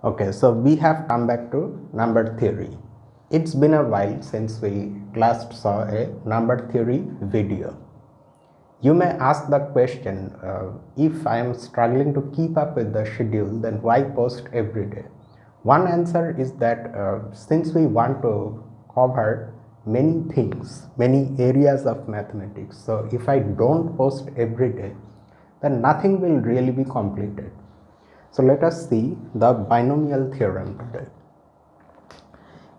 Okay, so we have come back to number theory. It's been a while since we last saw a number theory video. You may ask the question, if I am struggling to keep up with the schedule, then why post every day? One answer is that since we want to cover many things, many areas of mathematics, so if I don't post every day, then nothing will really be completed. So let us see the binomial theorem today.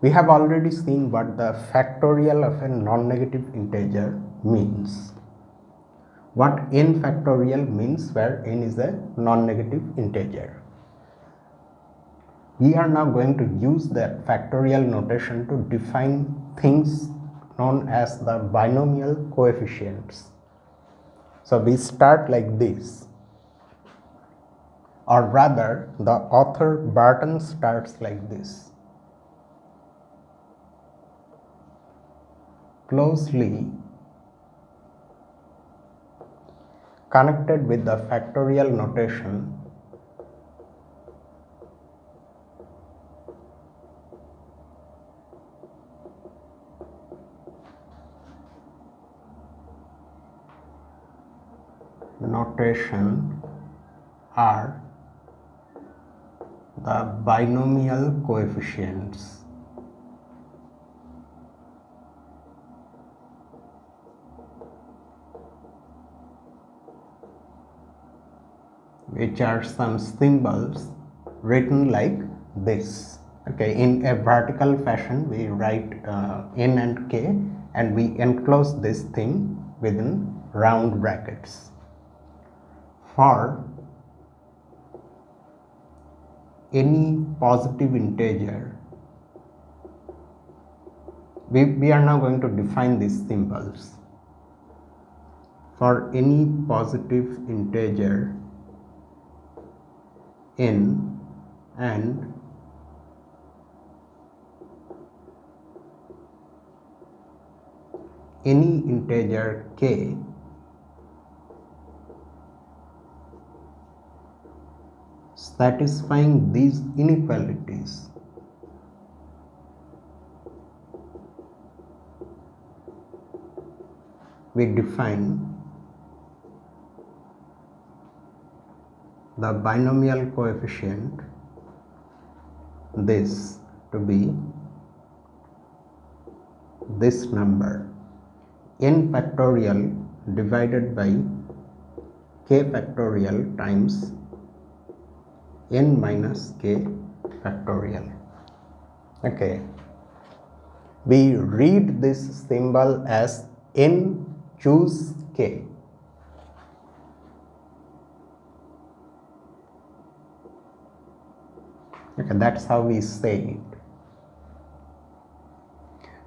We have already seen what the factorial of a non-negative integer means. What n factorial means, where n is a non-negative integer. We are now going to use that factorial notation to define things known as the binomial coefficients. So we start like this. Or rather, the author Burton starts like this. Closely connected with the factorial notation, are the binomial coefficients. Which are some symbols written like this. Okay, in a vertical fashion we write n and k, and we enclose this thing within round brackets. For any positive integer, we are now going to define these symbols. For any positive integer n and any integer k, satisfying these inequalities, we define the binomial coefficient this to be this number n factorial divided by k factorial times n minus k factorial. Okay, we read this symbol as n choose k. Okay, that's how we say it.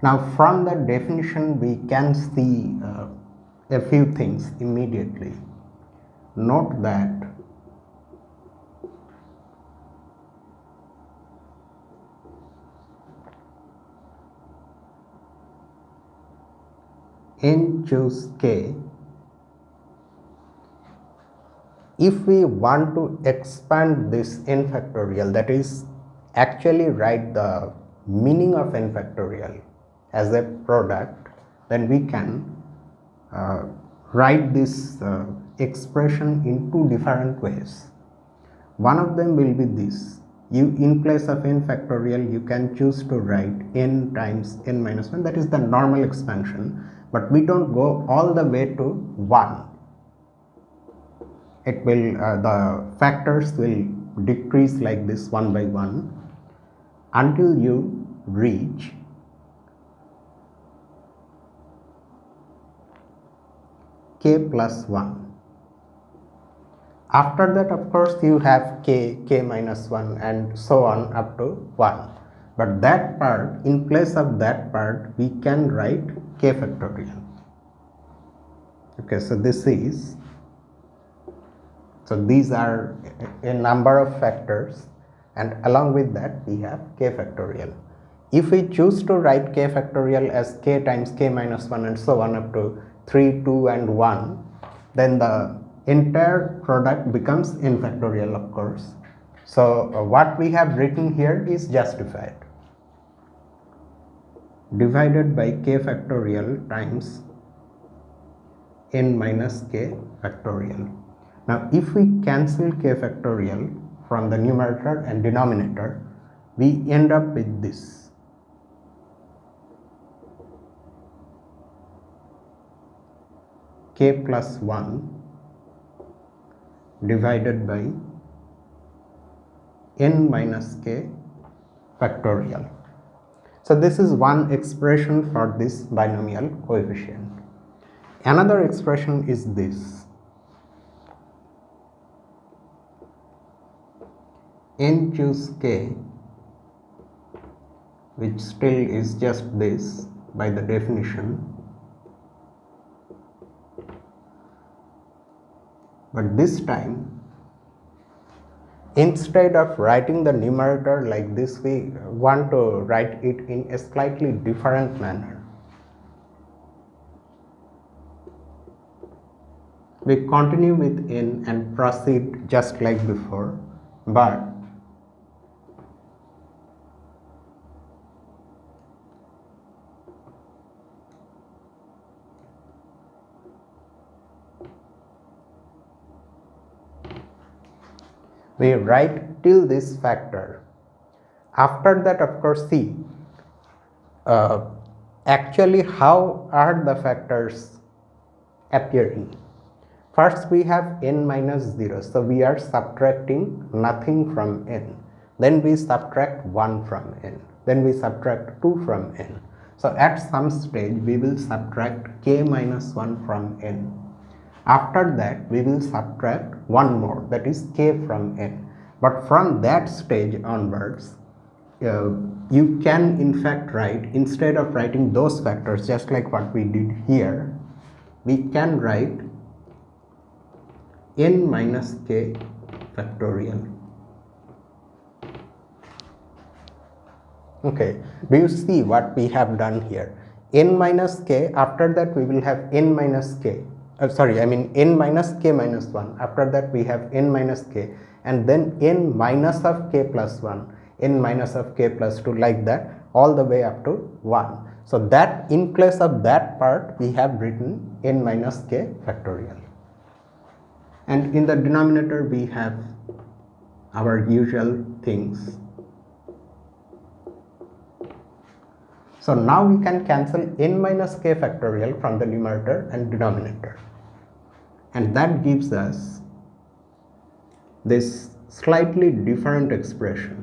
Now from the definition we can see a few things immediately. Note that n choose k, if we want to expand this n factorial, that is actually write the meaning of n factorial as a product, then we can write this expression in two different ways. One of them will be this. In place of n factorial, you can choose to write n times n minus 1, that is the normal expansion, but we don't go all the way to 1. It will the factors will decrease like this one by one until you reach k plus 1. After that, of course, you have k minus 1 and so on up to 1. But that part, in place of that part, we can write k factorial. Okay, so these are a number of factors, and along with that we have k factorial. If we choose to write k factorial as k times k minus 1 and so on up to 3, 2 and 1, then the entire product becomes n factorial, of course. So what we have written here is justified. Divided by k factorial times n minus k factorial. Now if we cancel k factorial from the numerator and denominator, we end up with this. K plus 1 divided by n minus k factorial. So this is one expression for this binomial coefficient. Another expression is this. N choose k, which still is just this by the definition, but this time instead of writing the numerator like this, we want to write it in a slightly different manner. We continue with n and proceed just like before, but we write till this factor. After that, of course, see actually how are the factors appearing. First we have n minus 0, so we are subtracting nothing from n. Then we subtract 1 from n. Then we subtract 2 from n. So at some stage we will subtract k minus 1 from n. After that we will subtract one more, that is k from n. But from that stage onwards, you can in fact write, instead of writing those factors just like what we did here, we can write n minus k factorial. Okay, do you see what we have done here? N minus k, after that we will have n minus k, n minus k minus 1, after that we have n minus k, and then n minus of k plus 1, n minus of k plus 2, like that all the way up to 1. So that in place of that part we have written n minus k factorial, and in the denominator we have our usual things. So now we can cancel n minus k factorial from the numerator and denominator, and that gives us this slightly different expression.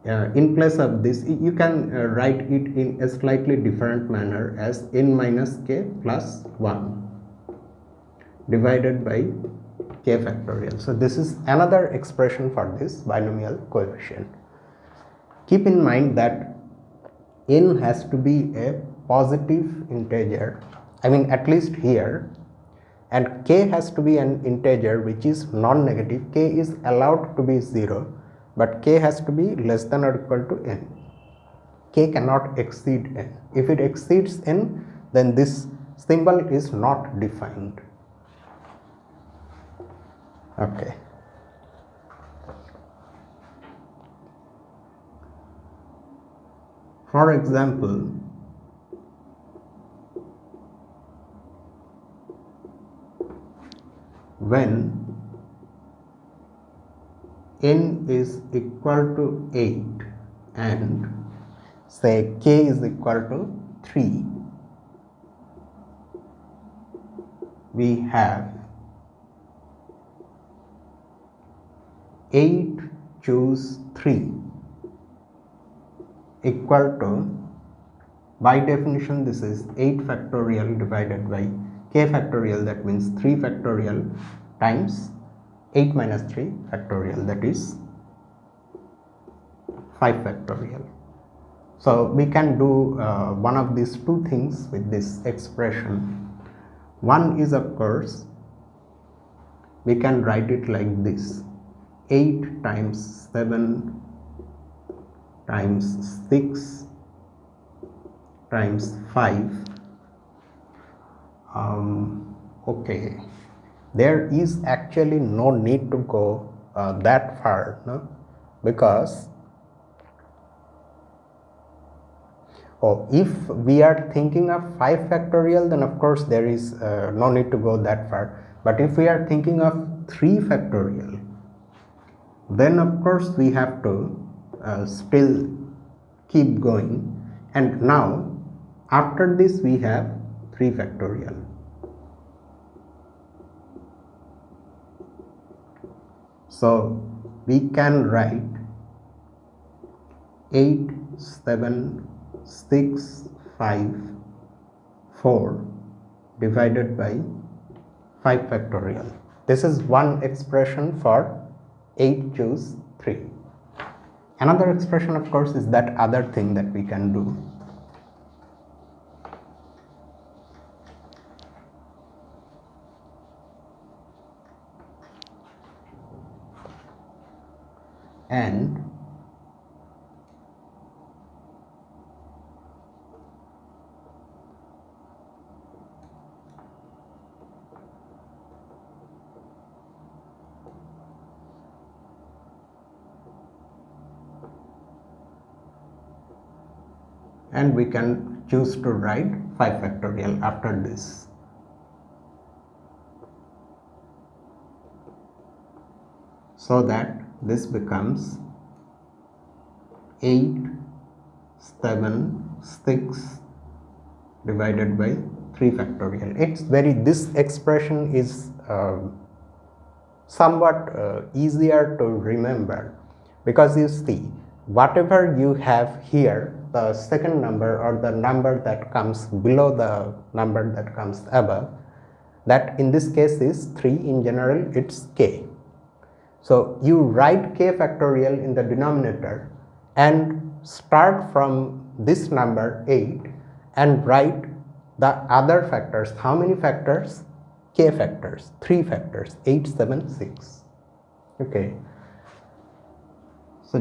In place of this, you can write it in a slightly different manner as n minus k plus 1 divided by k factorial. So this is another expression for this binomial coefficient. Keep in mind that n has to be a positive integer, at least here, and k has to be an integer which is non-negative. K is allowed to be 0, but k has to be less than or equal to n. K cannot exceed n. If it exceeds n, then this symbol is not defined. Okay. For example, when n is equal to 8 and say k is equal to 3, we have 8 choose 3 equal to, by definition this is 8 factorial divided by k factorial, that means 3 factorial times 8 minus 3 factorial, that is 5 factorial. So we can do one of these two things with this expression. One is, of course, we can write it like this: 8 times 7 times 6 times 5. Okay, there is actually no need to go that far, no? Because if we are thinking of 5 factorial, then of course there is no need to go that far. But if we are thinking of 3 factorial, then of course we have to still keep going. And now after this we have 3 factorial. So we can write 8, 7, 6, 5, 4 divided by 5 factorial. This is one expression for 8 choose 3. Another expression of course is that other thing that we can do. And we can choose to write 5 factorial after this. So that this becomes 8, 7, 6 divided by 3 factorial. This expression is somewhat easier to remember, because you see, whatever you have here, the second number or the number that comes below the number that comes above, that in this case is 3, in general it's k. So you write k factorial in the denominator and start from this number 8 and write the other factors. How many factors? K factors, 3 factors, 8, 7, 6. Okay. So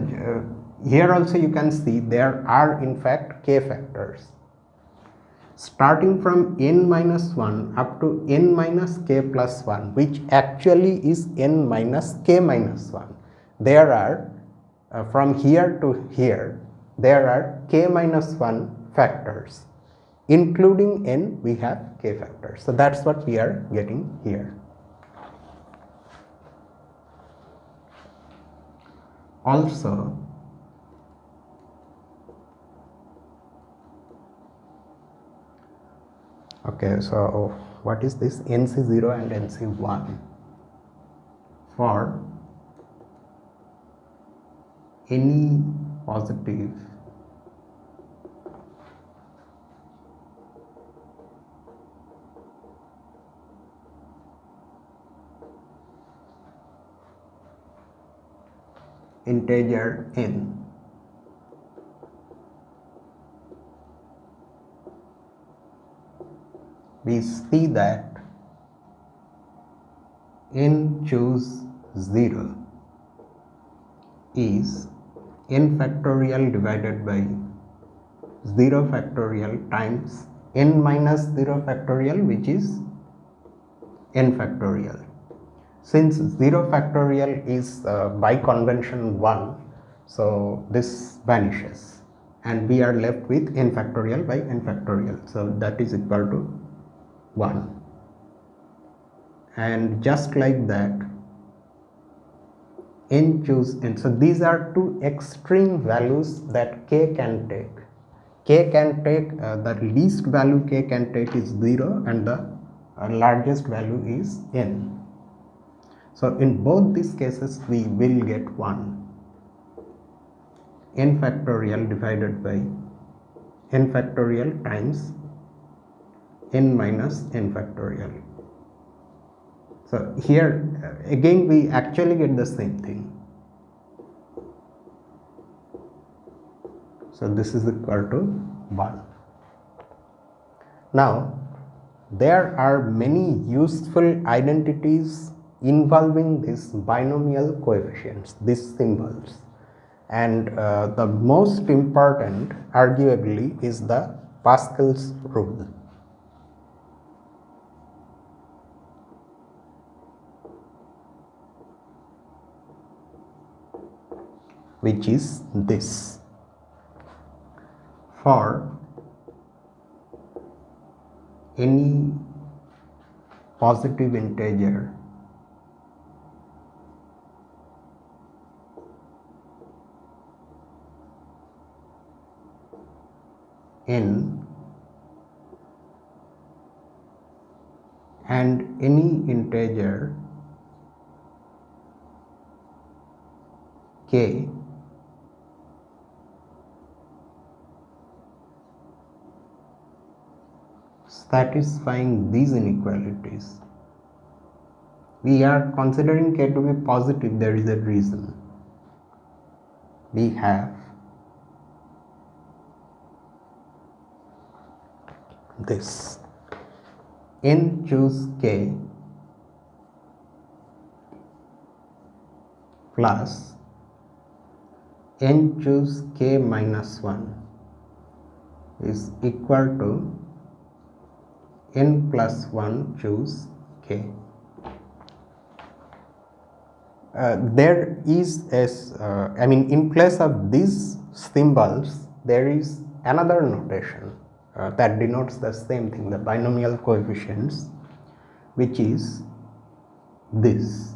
here also you can see there are in fact k factors. Starting from n minus 1 up to n minus k plus 1, which actually is n minus k minus 1. There are, from here to here, there are k minus 1 factors. Including n, we have k factors. So that's what we are getting here. Also, okay, so what is this? NC0 and NC1 for any positive integer n. We see that n choose 0 is n factorial divided by 0 factorial times n minus 0 factorial, which is n factorial. Since 0 factorial is by convention 1, so this vanishes and we are left with n factorial by n factorial. So that is equal to 1. And just like that, n choose n. So these are two extreme values that k can take. K can take, the least value k can take is 0 and the largest value is n. So in both these cases we will get 1. N factorial divided by n factorial times n minus n factorial. So here again we actually get the same thing. So this is equal to 1. Now there are many useful identities involving these binomial coefficients, these symbols, and the most important arguably is the Pascal's rule. which is this. For any positive integer n and any integer k satisfying these inequalities. We are considering k to be positive. There is a reason. We have this: n choose k plus n choose k minus 1 is equal to n plus 1 choose k. There is in place of these symbols there is another notation that denotes the same thing, the binomial coefficients, which is this.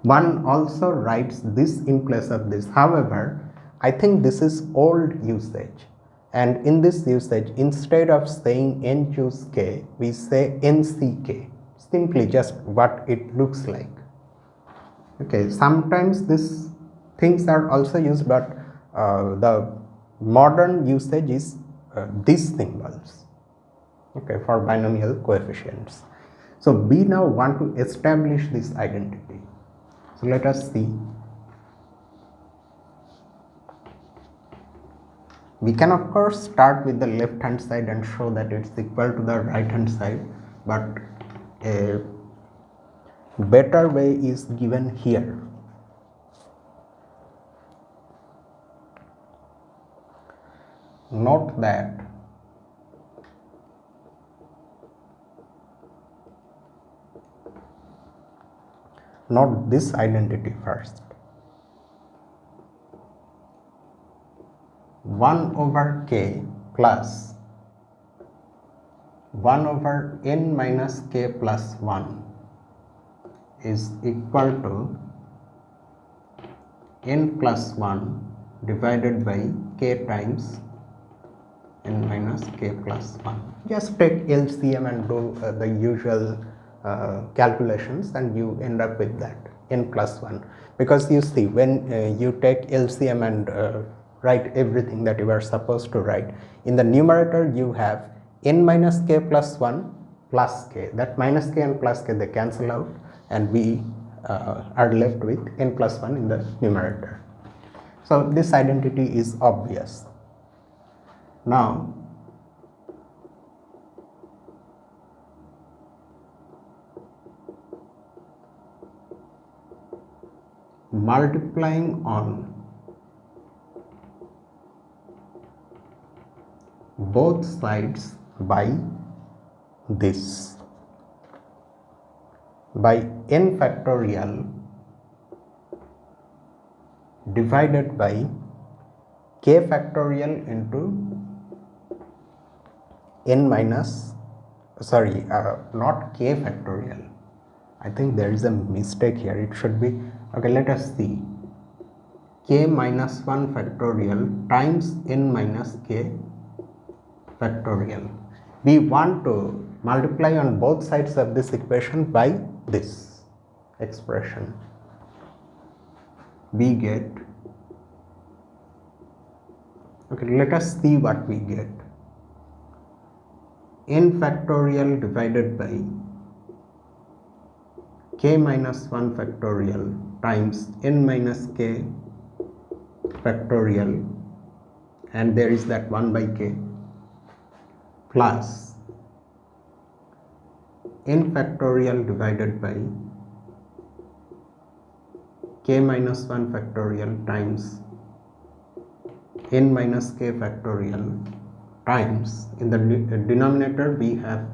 One also writes this in place of this. However, I think this is old usage, and in this usage, instead of saying n choose k, we say nck, simply just what it looks like. Okay, sometimes these things are also used, but the modern usage is these symbols, okay, for binomial coefficients. So we now want to establish this identity. So let us see. We can of course start with the left hand side and show that it's equal to the right hand side, but a better way is given here. Note that note this identity first. 1 over k plus 1 over n minus k plus 1 is equal to n plus 1 divided by k times n minus k plus 1. Just take LCM and do the usual calculations, and you end up with that n plus 1, because you see, when you take LCM and write everything that you are supposed to write, in the numerator you have n minus k plus 1 plus k. That minus k and plus k, they cancel out, and we are left with n plus 1 in the numerator. So this identity is obvious. Now multiplying on both sides by this, by n factorial divided by k factorial into n minus, not k factorial. I think there is a mistake here. It should be, okay, let us see, k minus 1 factorial times n minus k factorial. We want to multiply on both sides of this equation by this expression. We get, okay, let us see what we get. N factorial divided by k minus 1 factorial times n minus k factorial, and there is that 1 by k, plus n factorial divided by k minus 1 factorial times n minus k factorial times, in the denominator we have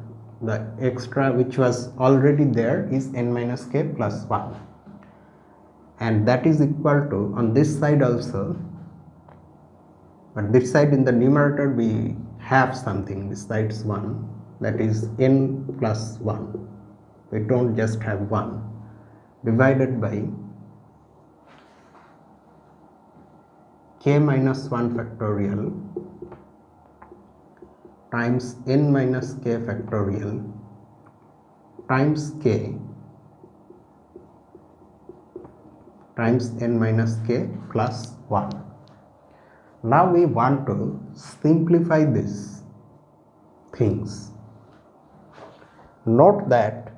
the extra which was already there is n minus k plus 1. and that is equal to, on this side also, but this side in the numerator we have something besides 1, that is n plus 1, we don't just have 1, divided by k minus 1 factorial times n minus k factorial times k times n minus k plus 1. Now we want to simplify these things. Note that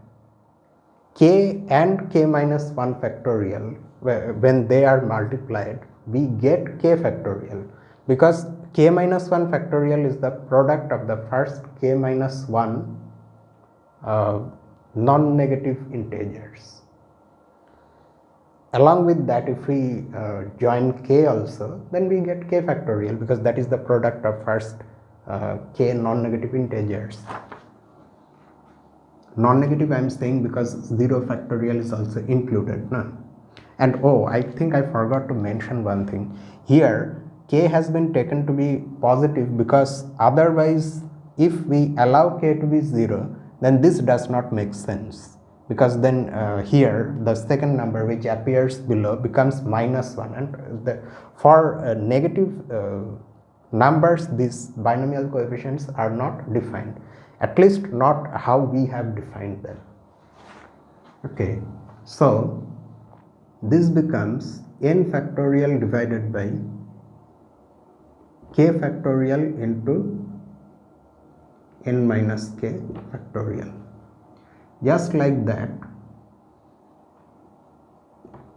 k and k minus 1 factorial, when they are multiplied, we get k factorial, because k minus 1 factorial is the product of the first k minus 1 non-negative integers. Along with that, if we join k also, then we get k factorial, because that is the product of first k non-negative integers. Non-negative I am saying because 0 factorial is also included, no? And oh, I think I forgot to mention one thing. Here k has been taken to be positive, because otherwise if we allow k to be 0, then this does not make sense, because then here the second number which appears below becomes minus 1, and for negative numbers these binomial coefficients are not defined, at least not how we have defined them. Okay, so this becomes n factorial divided by k factorial into n minus k factorial. Just like that,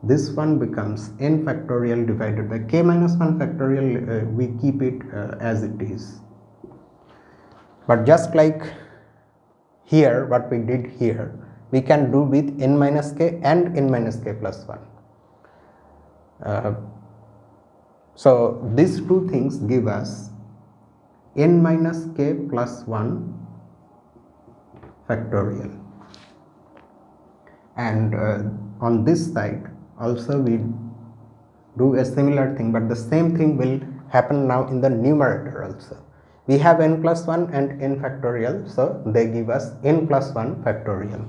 this one becomes n factorial divided by k minus 1 factorial, we keep it as it is. But just like here, what we did here, we can do with n minus k and n minus k plus 1. So these two things give us n minus k plus 1 factorial. And on this side also we do a similar thing, but the same thing will happen now in the numerator also. We have n plus 1 and n factorial, so they give us n plus 1 factorial.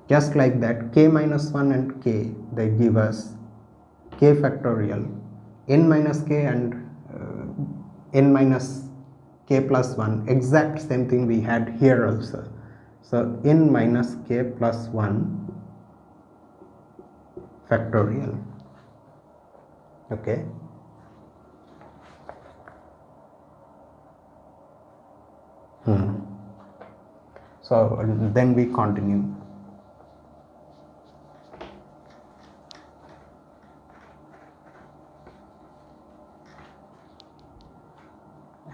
Just like that, k minus 1 and k, they give us k factorial, n minus k and n minus k plus 1, exact same thing we had here also. So n minus k plus 1 factorial. Okay. So then we continue.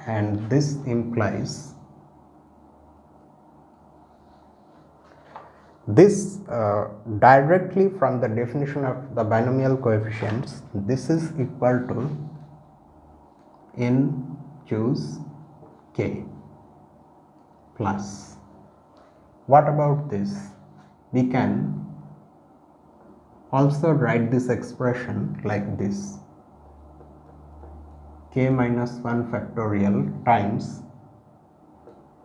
And this implies this directly from the definition of the binomial coefficients, this is equal to n choose k plus. What about this? We can also write this expression like this: k minus 1 factorial times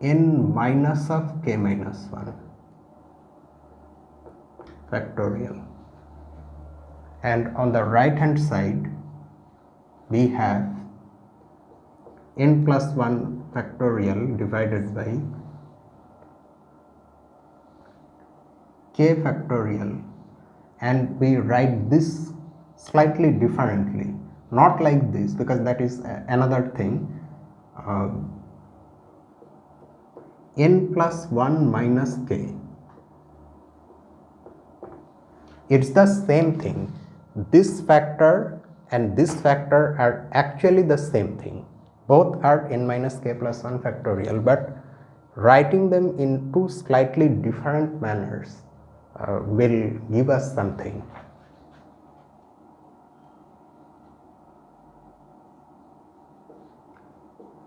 n minus of k minus 1 factorial, and on the right hand side we have n plus 1 factorial divided by k factorial, and we write this slightly differently, not like this because that is another thing. N plus 1 minus k, it's the same thing. This factor and this factor are actually the same thing, both are n minus k plus 1 factorial, but writing them in two slightly different manners will give us something.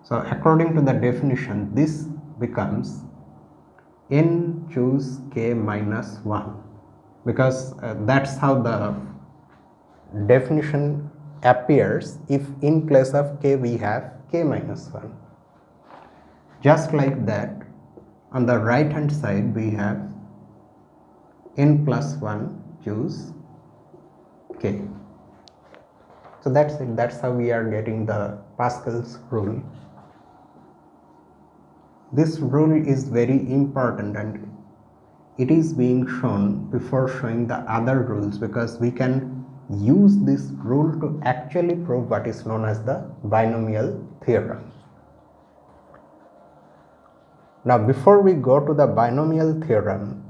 So according to the definition, this becomes n choose k minus 1, because that's how the definition appears if in place of k we have k minus 1. Just like that, on the right hand side we have n plus 1 choose k. So that's it, that's how we are getting the Pascal's rule. This rule is very important and it is being shown before showing the other rules, because we can use this rule to actually prove what is known as the binomial theorem. Now before we go to the binomial theorem,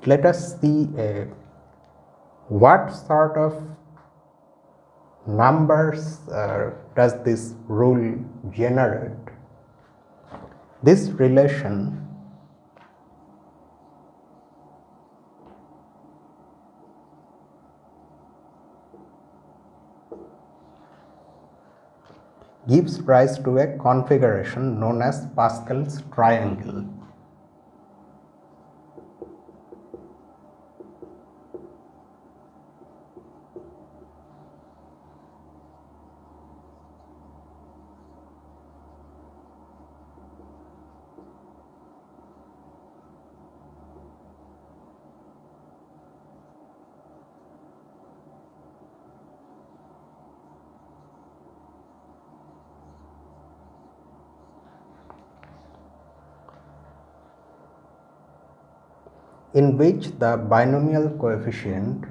let us see what sort of numbers does this rule generate. This relation gives rise to a configuration known as Pascal's triangle. In which the binomial coefficient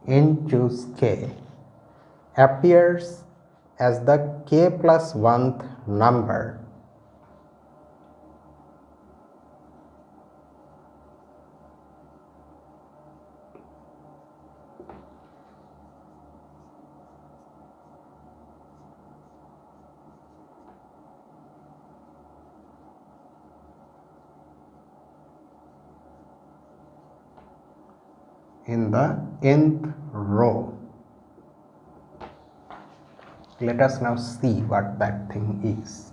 n choose k appears as the k plus 1th number in the nth row. Let us now see what that thing is.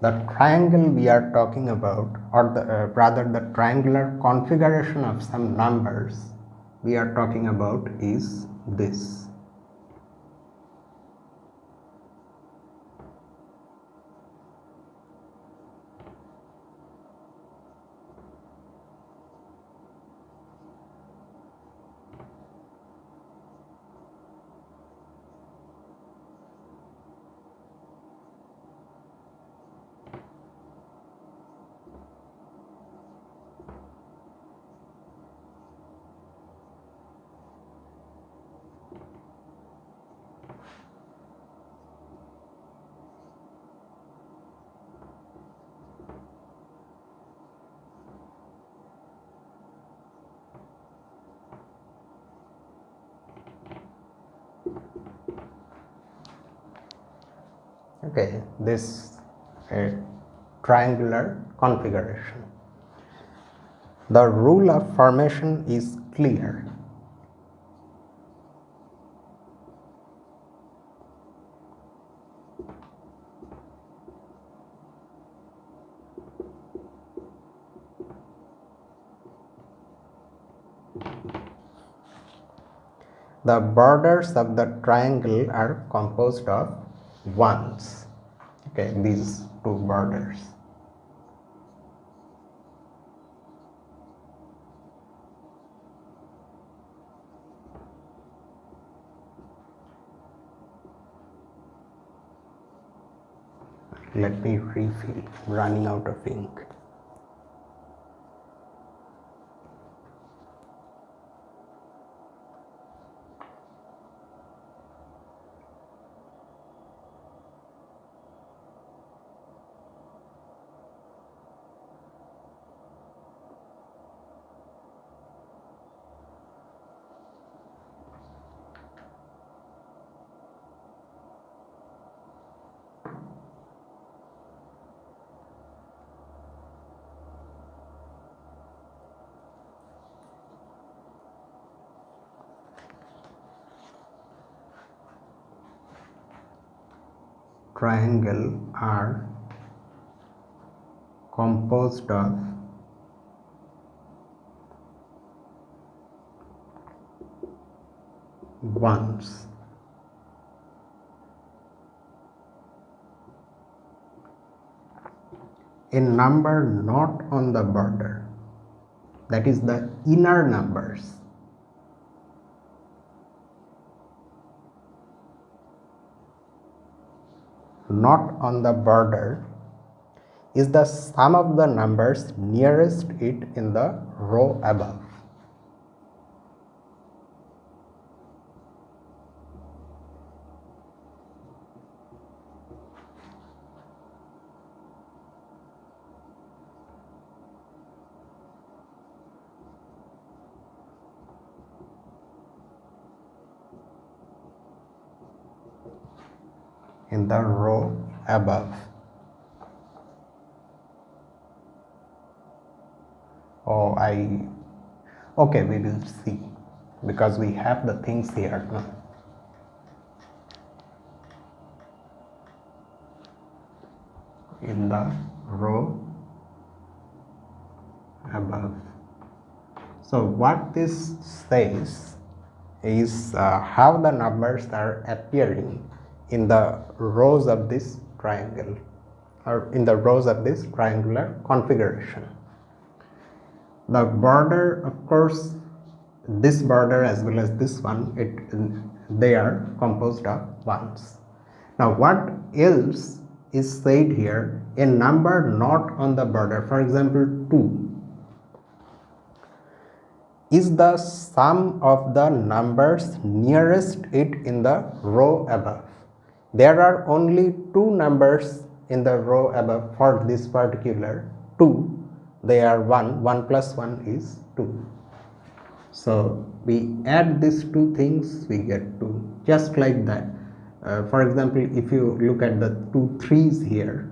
The triangle we are talking about, or rather the triangular configuration of some numbers we are talking about is this. Okay, this triangular configuration. The rule of formation is clear. The borders of the triangle are composed of ones. Okay, these two borders. Let me refill, running out of ink. triangle are composed of ones. A number not on the border, that is the inner numbers, not on the border, is the sum of the numbers nearest it in the row above. In the row above. Okay, we will see, because we have the things here. No? In the row above. So what this says is how the numbers are appearing in the rows of this triangle, or in the rows of this triangular configuration. The border, of course, this border as well as this one, they are composed of ones. Now what else is said here? A number not on the border, for example 2, is the sum of the numbers nearest it in the row above. There are only two numbers in the row above for this particular 2. They are 1, 1 plus 1 is 2. So we add these two things, we get 2, just like that. For example, if you look at the 2 3s here,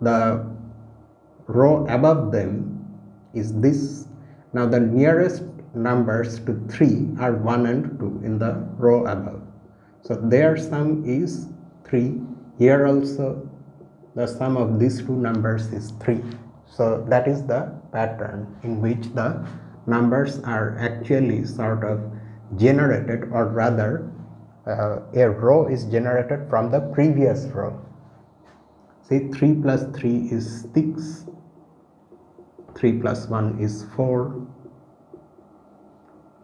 the row above them is this. Now the nearest numbers to 3 are 1 and 2 in the row above. So their sum is 3. Here also the sum of these two numbers is 3. So that is the pattern in which the numbers are actually sort of generated, or rather a row is generated from the previous row. See, 3 plus 3 is 6, 3 plus 1 is 4,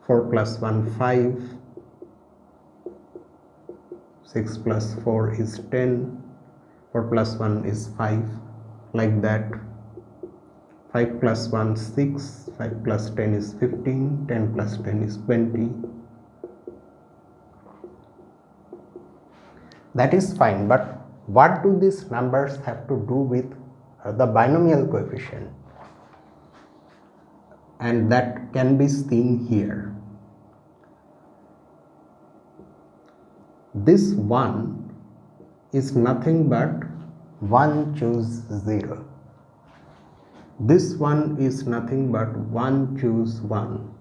4 plus 1 5, 6 plus 4 is 10, 4 plus 1 is 5, like that. 5 plus 1 6, 5 plus 10 is 15, 10 plus 10 is 20. That is fine, but what do these numbers have to do with the binomial coefficient? And that can be seen here. This 1 is nothing but 1 choose 0. This one is nothing but 1 choose 1.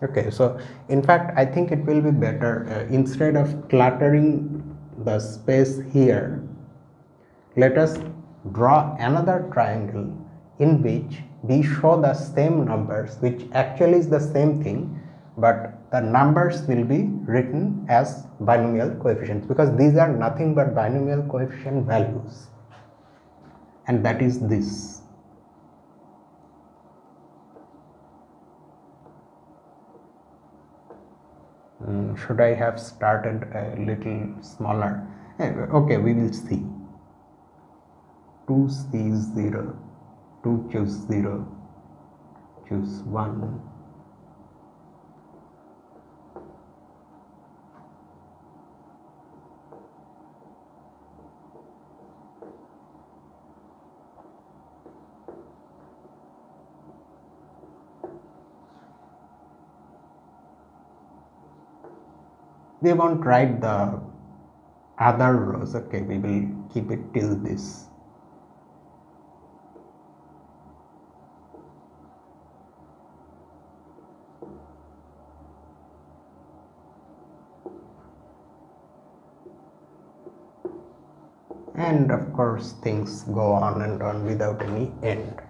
Okay, so in fact I think it will be better, instead of cluttering the space here, let us draw another triangle in which we show the same numbers, which actually is the same thing, but the numbers will be written as binomial coefficients, because these are nothing but binomial coefficient values, and that is this. Should I have started a little smaller? Okay, we will see. 2 is 0, 2 choose 0, choose 1. We won't write the other rows, okay, we will keep it till this. and of course things go on and on without any end.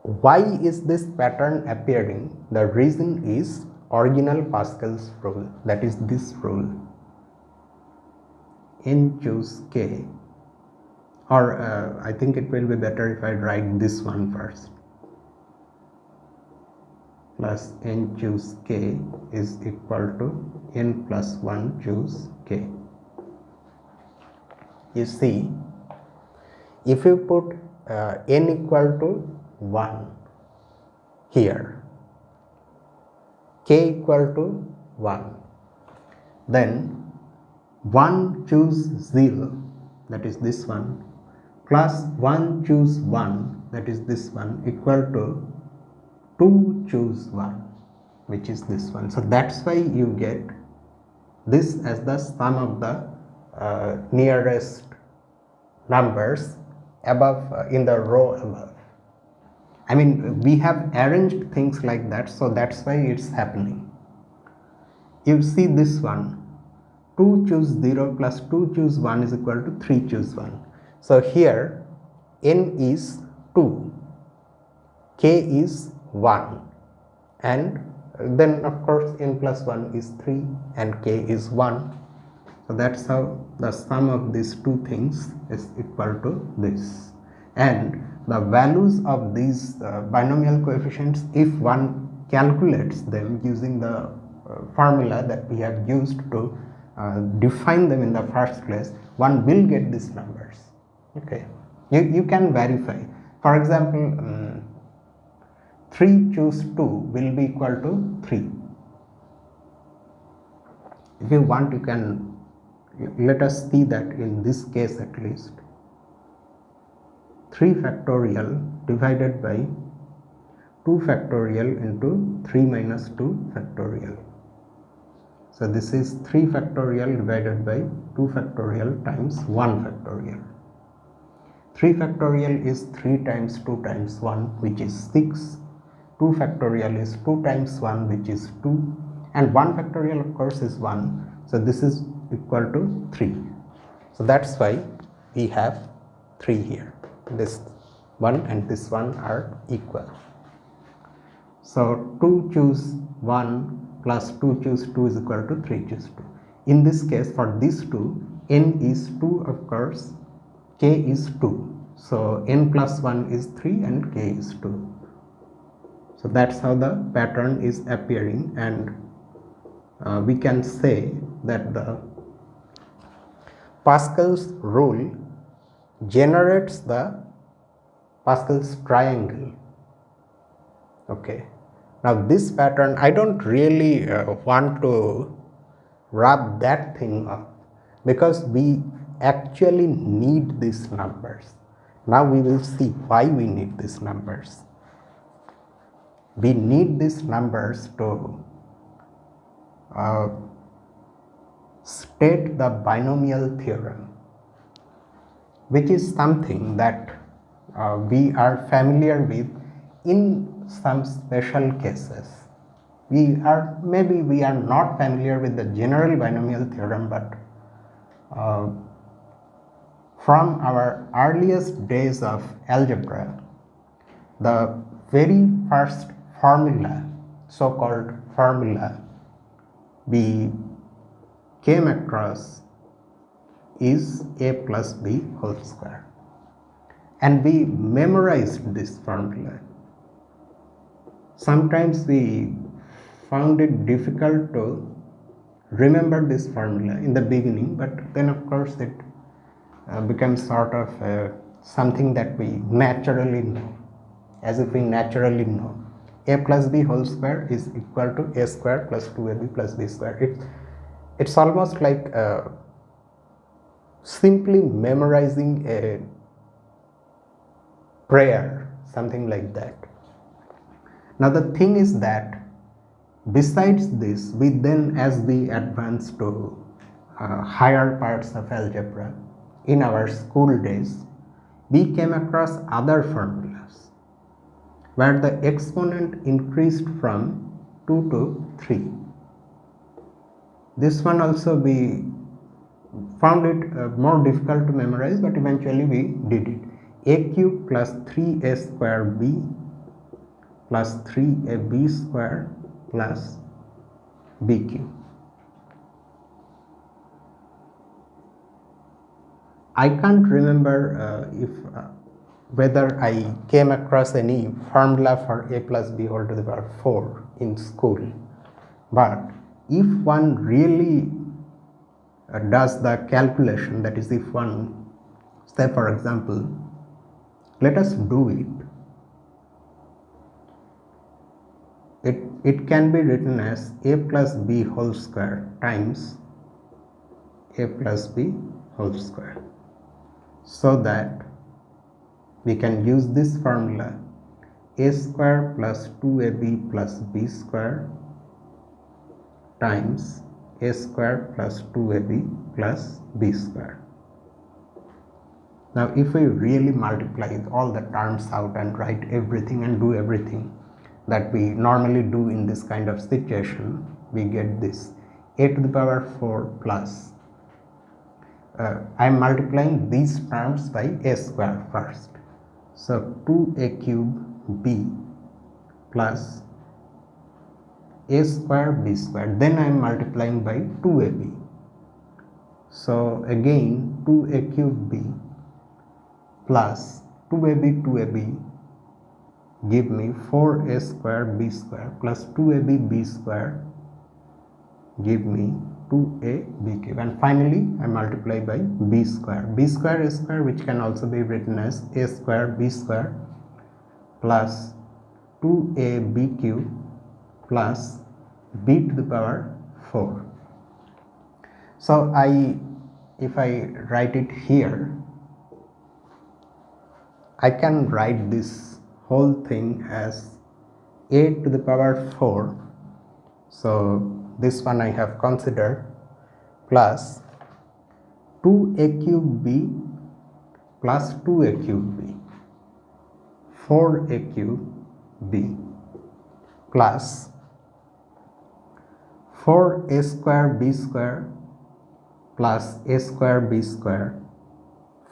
Why is this pattern appearing? The reason is original Pascal's rule, that is this rule, n choose k, or I think it will be better if I write this one first, plus n choose k is equal to n plus 1 choose k. You see, if you put n equal to 1 here, k equal to 1, then 1 choose 0, that is this one, plus 1 choose 1, that is this one, equal to 2 choose 1, which is this one. So that's why you get this as the sum of the nearest numbers above in the row above. I mean, we have arranged things like that, so that's why it's happening. You see this one, 2 choose 0 plus 2 choose 1 is equal to 3 choose 1. So here n is 2, k is 1, and then of course n plus 1 is 3 and k is 1. So that's how the sum of these two things is equal to this. And the values of these binomial coefficients, if one calculates them using the formula that we have used to define them in the first place, one will get these numbers. Okay, you can verify. For example, 3 choose 2 will be equal to 3. If you want, you can let us see that in this case at least. 3 factorial divided by 2 factorial into 3 minus 2 factorial. So this is 3 factorial divided by 2 factorial times 1 factorial. 3 factorial is 3 times 2 times 1, which is 6. 2 factorial is 2 times 1, which is 2, and 1 factorial of course is 1. So this is equal to 3. So that's why we have 3 here. This one and this one are equal. So 2 choose 1 plus 2 choose 2 is equal to 3 choose 2. In this case, for these two, n is 2 of course, k is 2. So n plus 1 is 3 and k is 2. So that's how the pattern is appearing, and we can say that the Pascal's rule generates the Pascal's triangle. Okay, now this pattern, I don't really want to wrap that thing up because we actually need these numbers. Now we will see why we need these numbers. We need these numbers to state the binomial theorem, which is something that we are familiar with in some special cases. Maybe we are not familiar with the general binomial theorem, but from our earliest days of algebra, the very first formula, so-called formula, we came across is a plus b whole square, and we memorized this formula. Sometimes we found it difficult to remember this formula in the beginning, but then of course it becomes sort of something that we naturally know, as if we naturally know a plus b whole square is equal to a square plus 2ab plus b square. It's almost like simply memorizing a prayer, something like that. Now the thing is that besides this, we then, as we advance to higher parts of algebra in our school days, we came across other formulas where the exponent increased from 2 to 3. This one also we found it more difficult to memorize, but eventually we did it. A cube plus 3a square b plus 3ab square plus b cube. I can't remember whether I came across any formula for a plus b whole to the power 4 in school, but if one really does the calculation, that is, if one, say for example, let us do it can be written as a plus b whole square times a plus b whole square, so that we can use this formula a square plus 2ab plus b square times a square plus 2ab plus b square. Now if we really multiply all the terms out and write everything and do everything that we normally do in this kind of situation, we get this a to the power 4 plus I am multiplying these terms by a square first, so 2a cube b plus a square b square, then I am multiplying by 2ab, so again 2a cube b plus 2ab give me 4a square b square plus 2ab b square give me 2a b cube, and finally I multiply by b square. B square a square, which can also be written as a square b square plus 2a b cube plus b to the power 4. So if I write it here, I can write this whole thing as a to the power 4, so this one I have considered, plus 2a cube b plus 2a cube b, 4a cube b plus 4a square b square plus a square b square,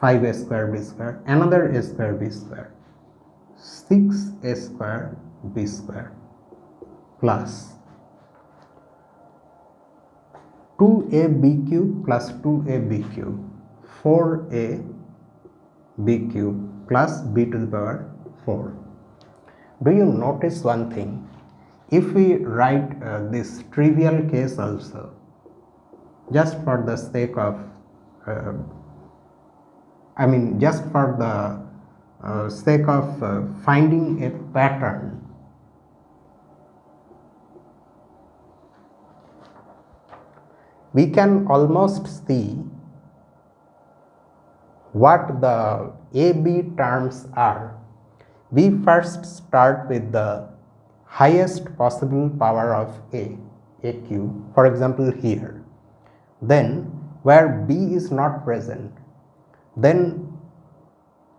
5a square b square, another a square b square, 6a square b square plus 2ab cube plus 2ab cube, 4ab cube plus b to the power 4. Do you notice one thing? If we write this trivial case also, just for the sake of just for the sake of finding a pattern, we can almost see what the AB terms are. We first start with the highest possible power of a cube, for example here. Then where b is not present, then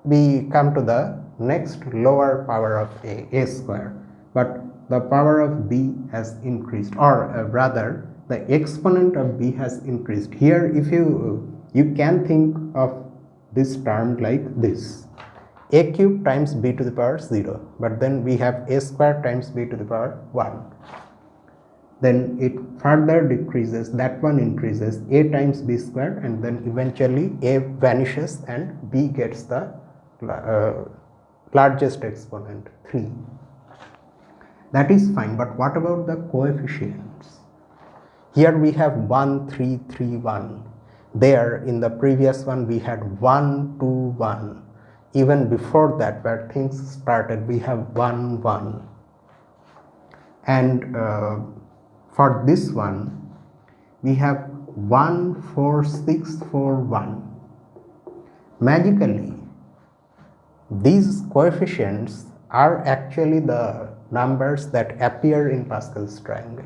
we come to the next lower power of a square, but the power of b has increased, or rather the exponent of b has increased. Here if you can think of this term like this, a cube times b to the power 0, but then we have a square times b to the power 1. Then it further decreases, that one increases, a times b square, and then eventually a vanishes and b gets the largest exponent 3. That is fine, but what about the coefficients? Here we have 1, 3, 3, 1. There in the previous one we had 1, 2, 1. Even before that, where things started, we have 1, 1. And for this one, we have 1, 4, 6, 4, 1. Magically, these coefficients are actually the numbers that appear in Pascal's triangle.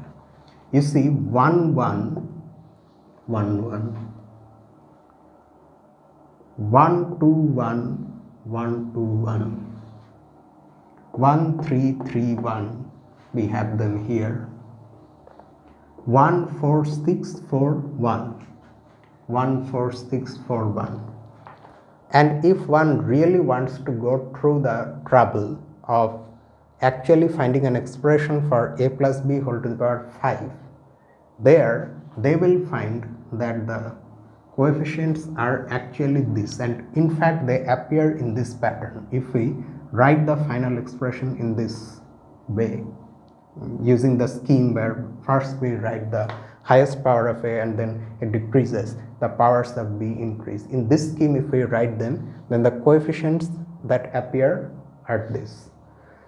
You see 1, 1, 1, 1, 1, 2, 1, 1, 2, 1, 1, 3, 3, 1, we have them here, 1, 4, 6, 4, 1. 14641. And if one really wants to go through the trouble of actually finding an expression for a plus b whole to the power 5, there they will find that the coefficients are actually this, and in fact they appear in this pattern. If we write the final expression in this way, using the scheme where first we write the highest power of a and then it decreases, the powers of b increase. In this scheme, if we write them, then the coefficients that appear are this.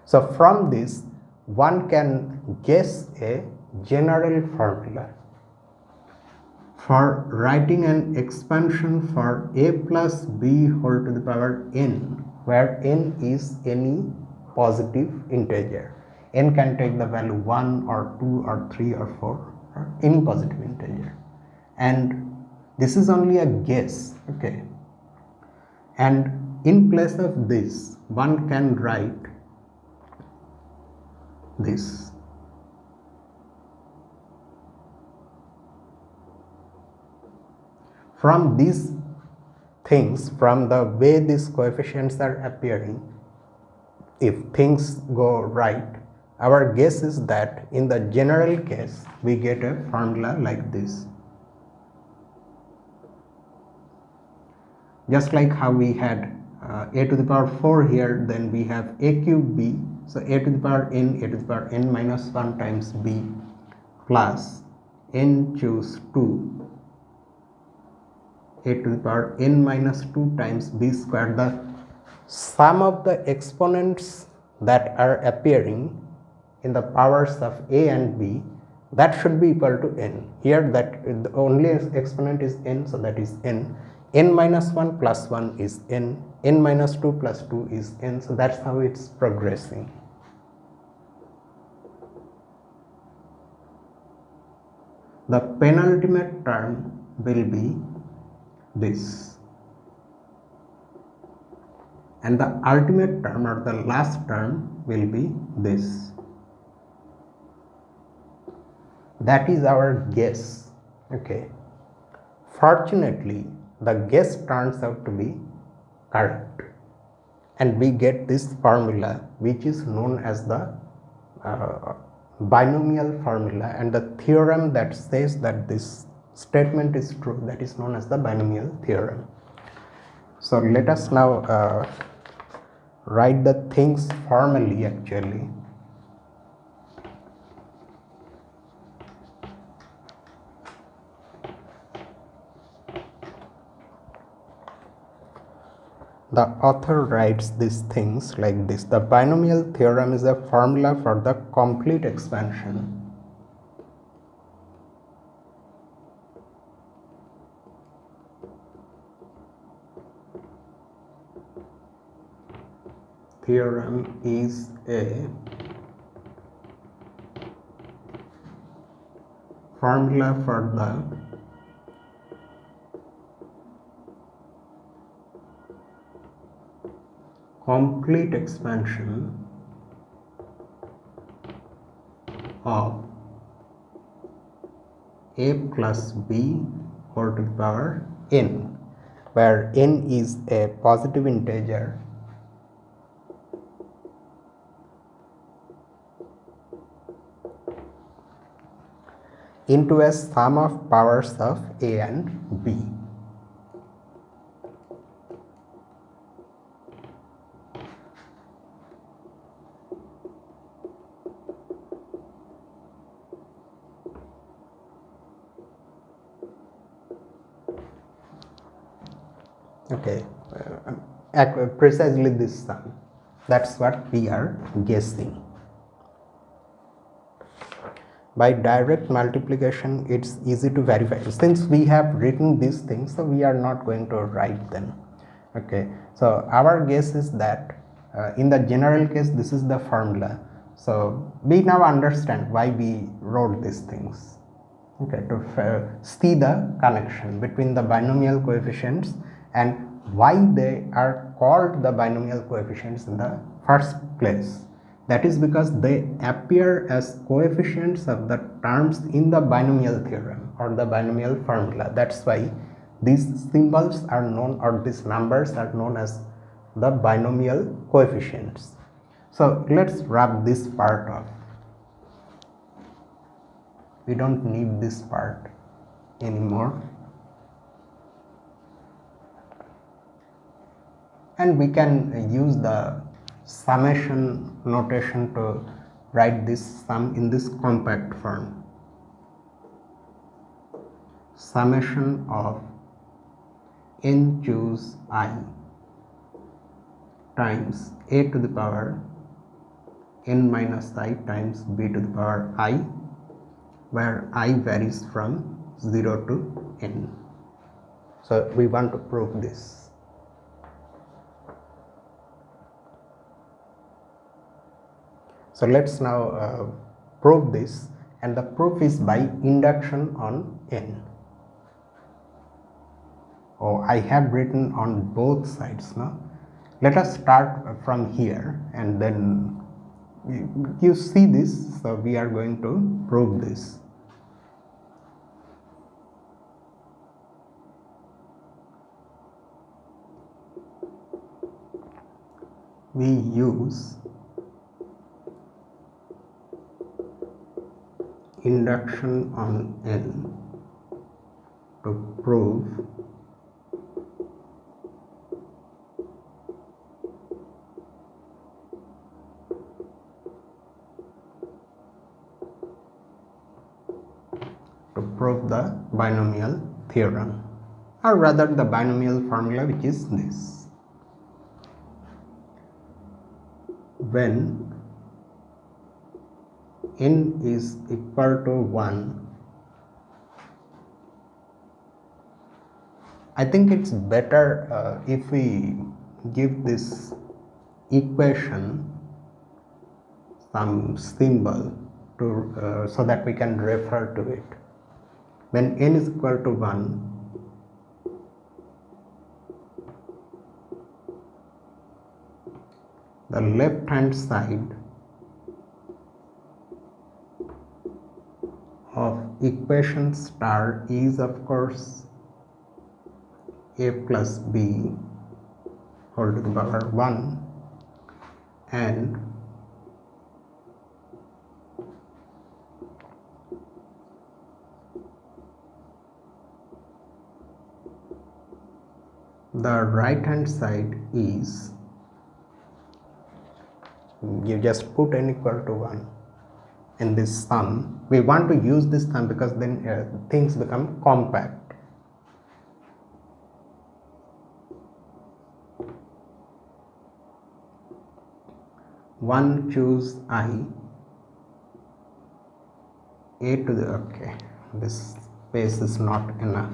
So from this, one can guess a general formula for writing an expansion for a plus b whole to the power n, where n is any positive integer. N can take the value 1 or 2 or 3 or 4 or any positive integer, and this is only a guess, okay. And in place of this, one can write this. From these things, from the way these coefficients are appearing, if things go right, our guess is that in the general case we get a formula like this. Just like how we had a to the power 4 here, then we have a cube b, so a to the power n, a to the power n minus 1 times b plus n choose 2, a to the power n minus 2 times b square. The sum of the exponents that are appearing in the powers of a and b, that should be equal to n. Here that the only exponent is n, so that is n. N minus 1 plus 1 is n, n minus 2 plus 2 is n, so that's how it's progressing. The penultimate term will be this, and the ultimate term or the last term will be this. That is our guess, okay. Fortunately, the guess turns out to be correct, and we get this formula which is known as the binomial formula, and the theorem that says that this statement is true, that is known as the binomial theorem. So let us now write the things formally actually. The author writes these things like this: the binomial theorem is a formula for the complete expansion theorem is a formula for the complete expansion of a plus b whole to the power n, where n is a positive integer into a sum of powers of a and b. Okay, precisely this sum, that's what we are guessing. By direct multiplication, it's easy to verify. Since we have written these things, so we are not going to write them. Okay, so our guess is that in the general case, this is the formula. So we now understand why we wrote these things. Okay, to see the connection between the binomial coefficients and why they are called the binomial coefficients in the first place. That is because they appear as coefficients of the terms in the binomial theorem or the binomial formula. That's why these symbols are known, or these numbers are known as the binomial coefficients. So let's wrap this part off. We don't need this part anymore, and we can use the summation notation to write this sum in this compact form. Summation of n choose I times a to the power n minus I times b to the power I, where I varies from 0 to n. So we want to prove this. So let's now prove this, and the proof is by induction on n. Oh, I have written on both sides now. Let us start from here, and then you see this, so we are going to prove this. We use induction on n to prove the binomial theorem, or rather the binomial formula, which is this. When n is equal to 1, I think it's better if we give this equation some symbol to so that we can refer to it. When n is equal to 1, the left hand side of equation star is of course a plus b whole to the power 1, and the right hand side is, you just put n equal to 1 in this sum. We want to use this sum because then things become compact. One choose I, a to the, okay, this space is not enough.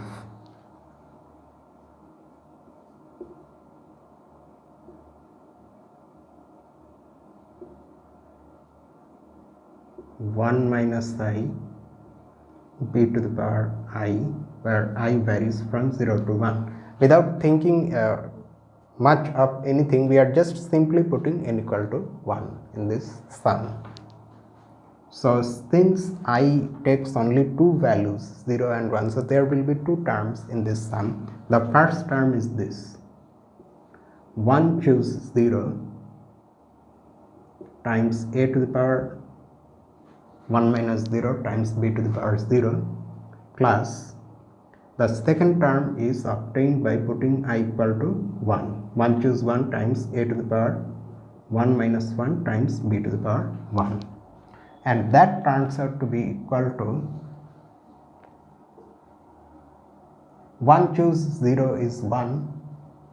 One minus I, b to the power I, where I varies from 0 to 1. Without thinking much of anything, we are just simply putting n equal to 1 in this sum. So since I takes only two values, 0 and 1, so there will be two terms in this sum. The first term is this: 1 choose 0 times a to the power 1 minus 0 times b to the power 0, plus the second term is obtained by putting I equal to 1. 1 choose 1 times a to the power 1 minus 1 times b to the power 1. And that turns out to be equal to 1 choose 0 is 1.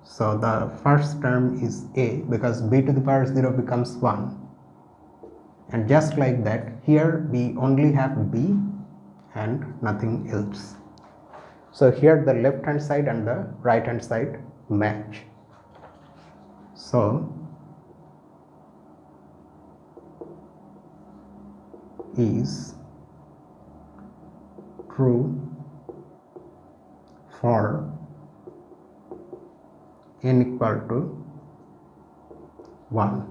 So the first term is a, because b to the power 0 becomes 1. And just like that, here we only have b and nothing else. So here the left hand side and the right hand side match. So is true for n equal to 1.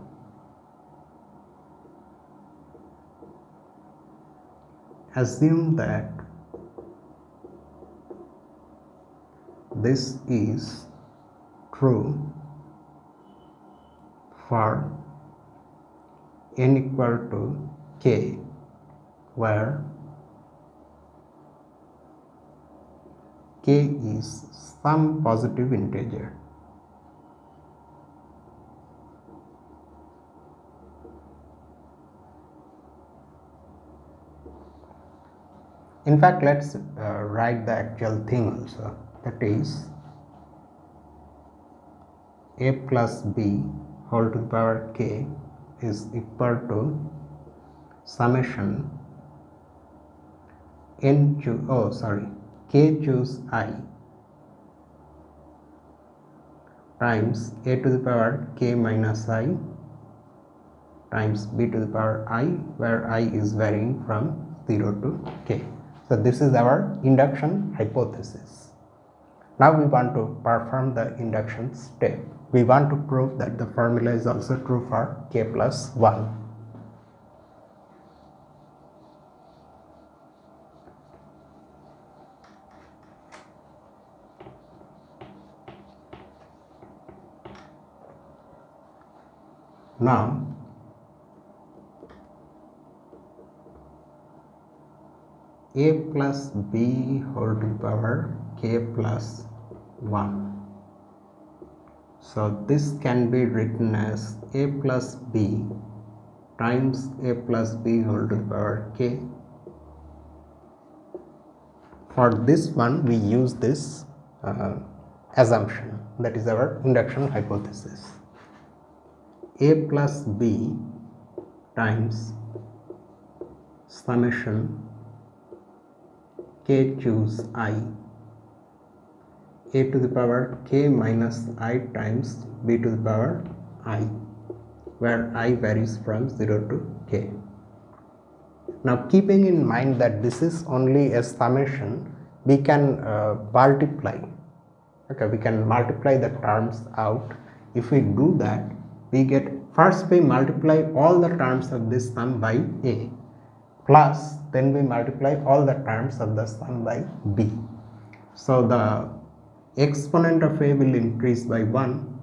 Assume that this is true for n equal to k, where k is some positive integer. In fact, let's write the actual thing also. That is a plus b whole to the power k is equal to summation k choose I times a to the power k minus I times b to the power I, where I is varying from 0 to k. So this is our induction hypothesis. Now we want to perform the induction step. We want to prove that the formula is also true for k plus 1. Now a plus b whole to the power k plus 1. So this can be written as a plus b times a plus b whole to the power k. For this one we use this assumption, that is our induction hypothesis. A plus b times summation k choose I a to the power k minus I times b to the power I, where I varies from 0 to k. Now keeping in mind that this is only a summation, we can multiply. Okay, we can multiply the terms out. If we do that, we get, first we multiply all the terms of this sum by a, plus then we multiply all the terms of the sum by b. So the exponent of a will increase by 1,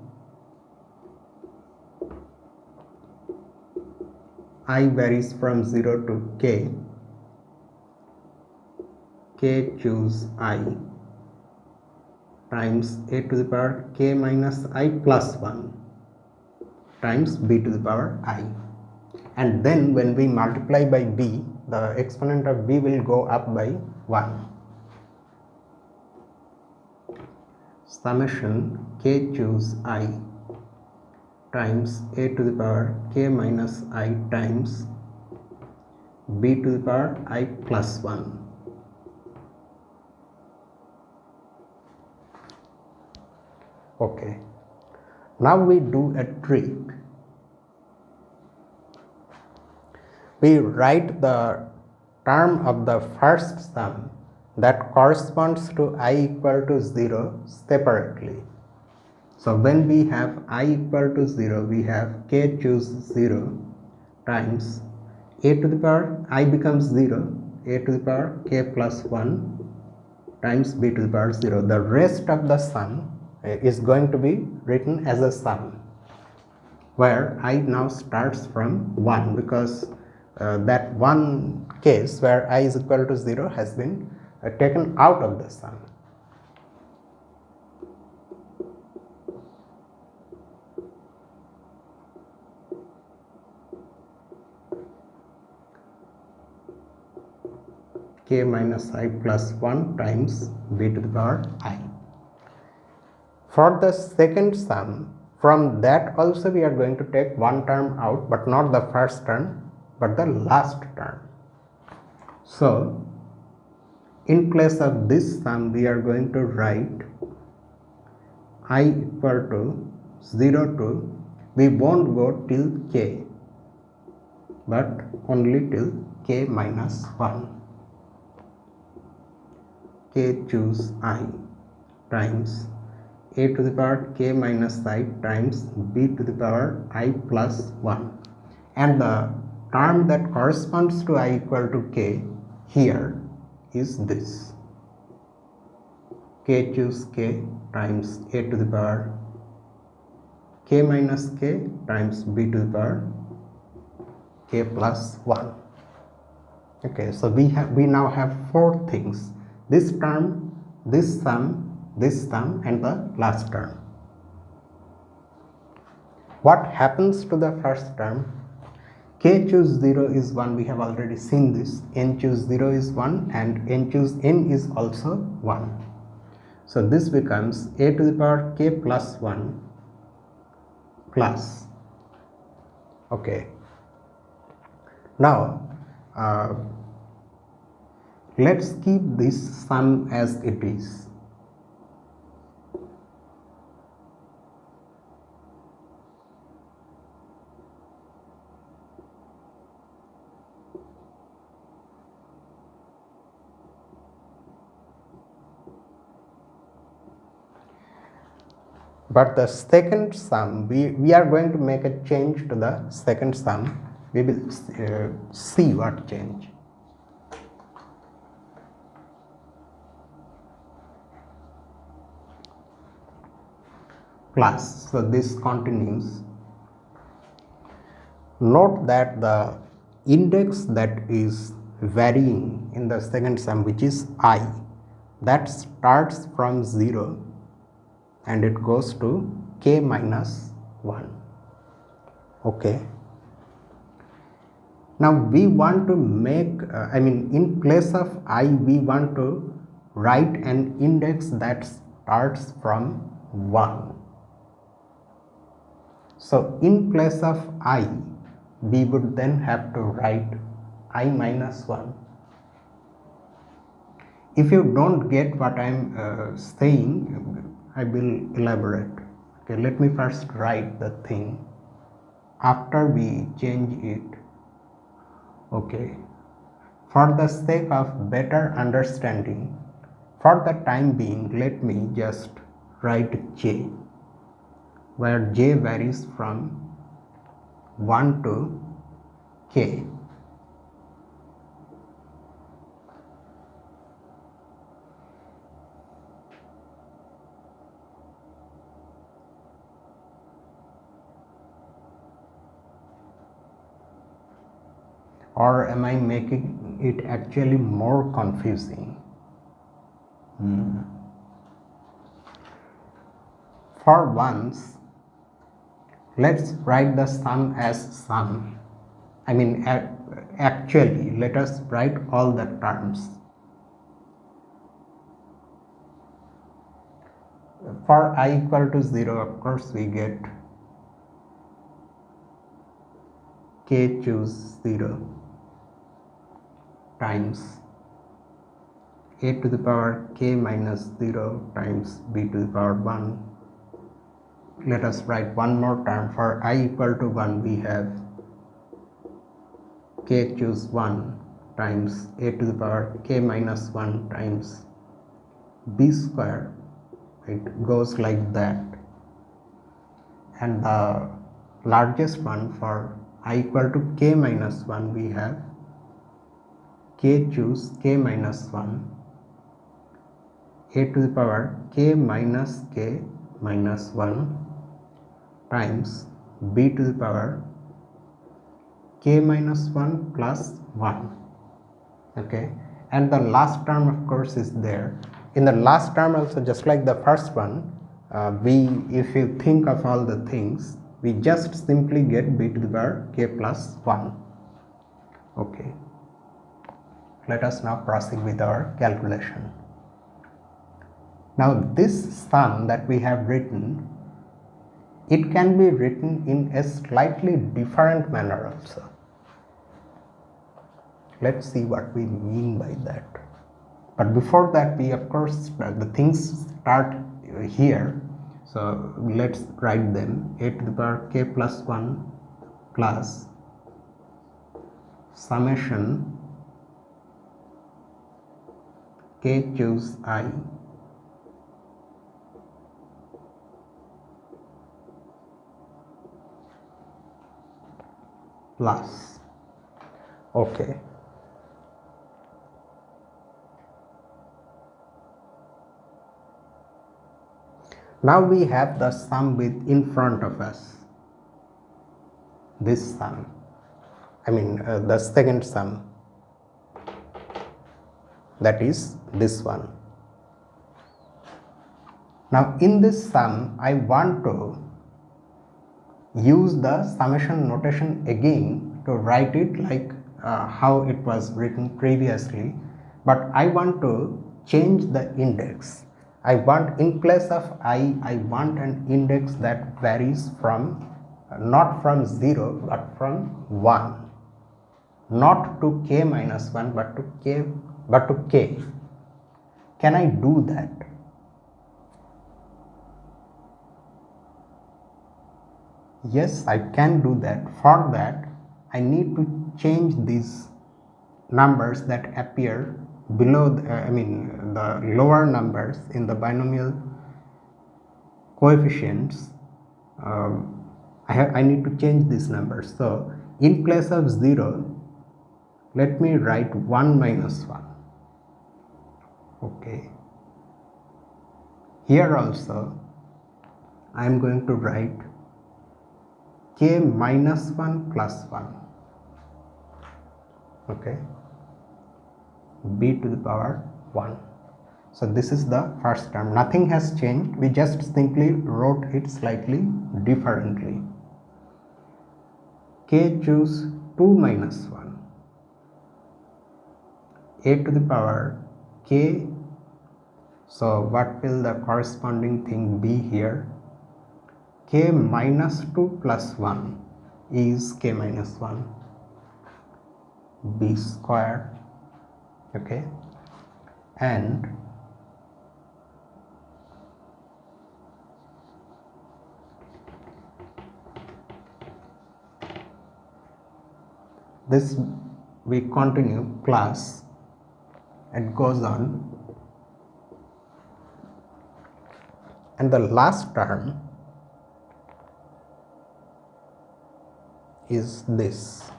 I varies from 0 to k choose I times a to the power k minus I plus 1 times b to the power I. And then when we multiply by b, the exponent of b will go up by 1. Summation k choose I times a to the power k minus I times b to the power I plus 1. Okay, now we do a trick. We write the term of the first sum that corresponds to I equal to 0 separately. So when we have I equal to 0, we have k choose 0 times a to the power I becomes 0, a to the power k plus 1 times b to the power 0. The rest of the sum is going to be written as a sum, where I now starts from 1, because that one case where I is equal to 0 has been taken out of the sum. K minus I plus 1 times b to the power I. For the second sum, from that also we are going to take one term out, but not the first term, but the last term. So in place of this sum, we are going to write I equal to 0 to, we won't go till k, but only till k minus 1. K choose I times a to the power k minus I times b to the power I plus 1, and the term that corresponds to I equal to k here is this, k choose k times a to the power k minus k times b to the power k plus 1. Okay, so we now have four things: this term, this sum and the last term. What happens to the first term? K choose 0 is 1, we have already seen this. N choose 0 is 1 and n choose n is also 1. So this becomes a to the power k plus 1 plus. Okay, now let's keep this sum as it is. But the second sum, we are going to make a change to the second sum. We will see what change. Plus, so this continues. Note that the index that is varying in the second sum, which is I, that starts from 0 and it goes to k minus 1. Okay, now we want to make in place of I, we want to write an index that starts from 1. So in place of I, we would then have to write I minus 1. If you don't get what I am saying, I will elaborate. Okay, let me first write the thing after we change it. Okay, for the sake of better understanding, for the time being, let me just write j, where j varies from 1 to k. Or am I making it actually more confusing? For once, let's write the sum as sum. Actually, let us write all the terms. For I equal to 0, of course, we get k choose 0 times a to the power k minus 0 times b to the power 1. Let us write one more term. For I equal to 1, we have k choose 1 times a to the power k minus 1 times b square. It goes like that. And the largest one, for I equal to k minus 1, we have k choose k minus 1 a to the power k minus 1 times b to the power k minus 1 plus 1. Okay, and the last term, of course, is there. In the last term also, just like the first one, if you think of all the things, we just simply get b to the power k plus 1. Okay, let us now proceed with our calculation. Now this sum that we have written, it can be written in a slightly different manner also. Let's see what we mean by that. But before that, we of course, the things start here. So let's write them. A to the power k plus 1 plus summation k choose I plus. Okay. Now we have the sum with in front of us, this sum, the second sum, that is this one. Now in this sum I want to use the summation notation again to write it like how it was written previously, but I want to change the index. I want, in place of I want an index that varies from not from 0 but from 1, not to k minus 1 but to k. Can I do that? Yes, I can do that. For that I need to change these numbers that appear below the lower numbers in the binomial coefficients. I need to change these numbers. So in place of 0, let me write 1 minus 1. Okay. Here also I am going to write k minus 1 plus 1. Okay. B to the power 1. So this is the first term. Nothing has changed. We just simply wrote it slightly differently. K choose 2 minus 1. A to the power k. So what will the corresponding thing be here? K minus 2 plus 1 is k minus 1. B square. Okay. And this we continue plus, it goes on, and the last term is this.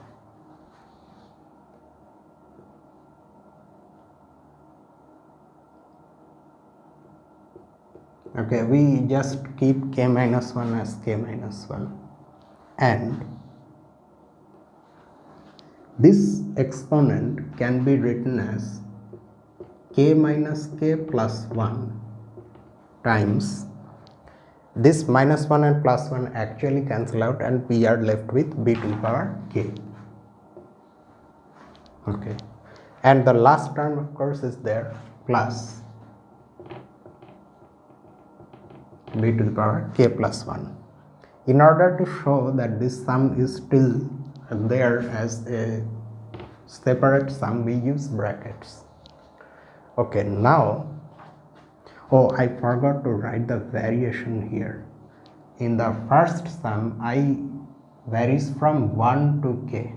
Okay, we just keep k minus 1 as k minus 1, and this exponent can be written as k minus k plus 1 times this minus 1 and plus 1 actually cancel out, and we are left with b to the power k. Okay, and the last term of course is there, plus b to the power k plus 1. In order to show that this sum is still there as a separate sum, we use brackets. Okay, now, oh, I forgot to write the variation here. In the first sum, I varies from 1 to k.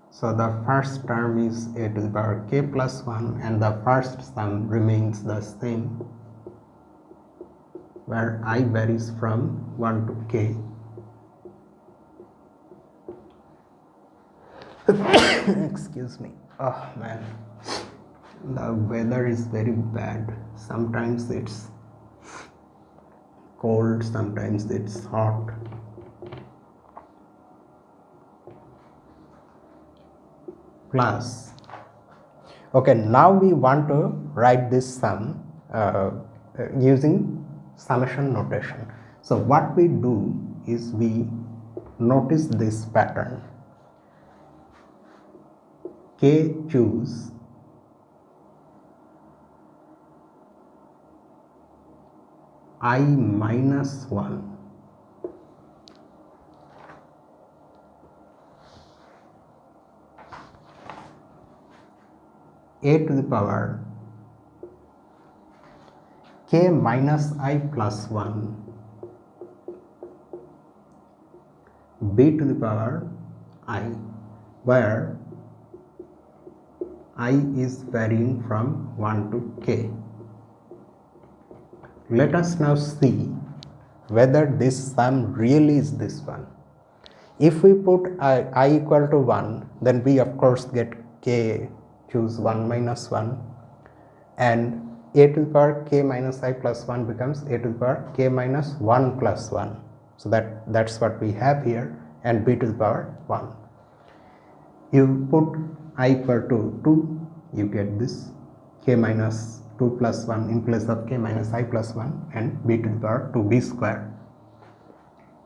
So the first term is a to the power k plus 1, and the first sum remains the same, where I varies from 1 to k. Excuse me. Oh man, the weather is very bad. Sometimes it's cold, sometimes it's hot. Plus, okay, now we want to write this sum using summation notation. So what we do is we notice this pattern. K choose I minus 1. A to the power k minus I plus 1, b to the power I, where I is varying from 1 to k. Let us now see whether this sum really is this one. If we put I equal to 1, then we of course get k choose 1 minus 1, and a to the power k minus I plus 1 becomes a to the power k minus 1 plus 1. So that's what we have here, and b to the power 1. You put I equal to 2, you get this k minus 2 plus 1 in place of k minus I plus 1, and b to the power 2b square.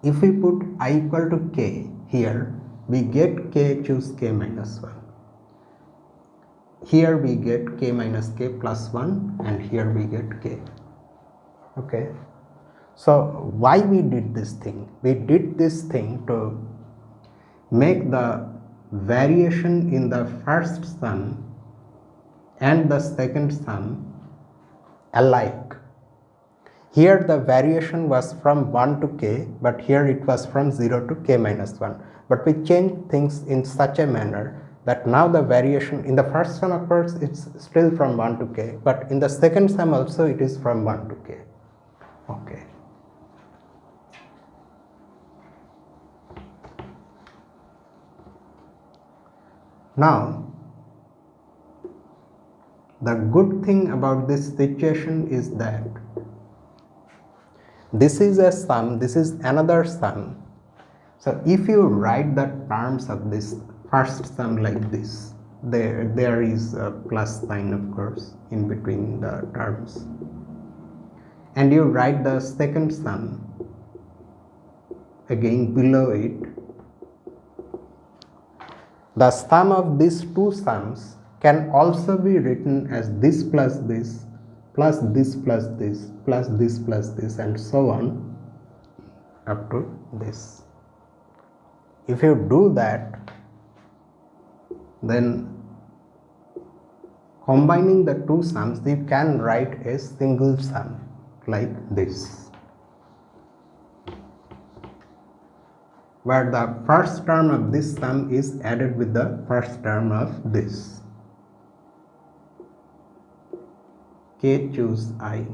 If we put I equal to k here, we get k, choose k minus 1. Here we get k minus k plus 1, and here we get k. Okay. So why we did this thing? We did this thing to make the variation in the first sum and the second sum alike. Here the variation was from 1 to k, but here it was from 0 to k minus 1. But we changed things in such a manner that now the variation in the first sum, of course, it's still from 1 to k, but in the second sum also it is from 1 to k. Okay. Now, the good thing about this situation is that this is a sum, this is another sum. So if you write the terms of this first sum like this, there is a plus sign, of course, in between the terms, and you write the second sum again below it, the sum of these two sums can also be written as this plus this plus this plus this plus this plus this, and so on up to this. If you do that, then combining the two sums, you can write a single sum like this, where the first term of this sum is added with the first term of this. K, choose I.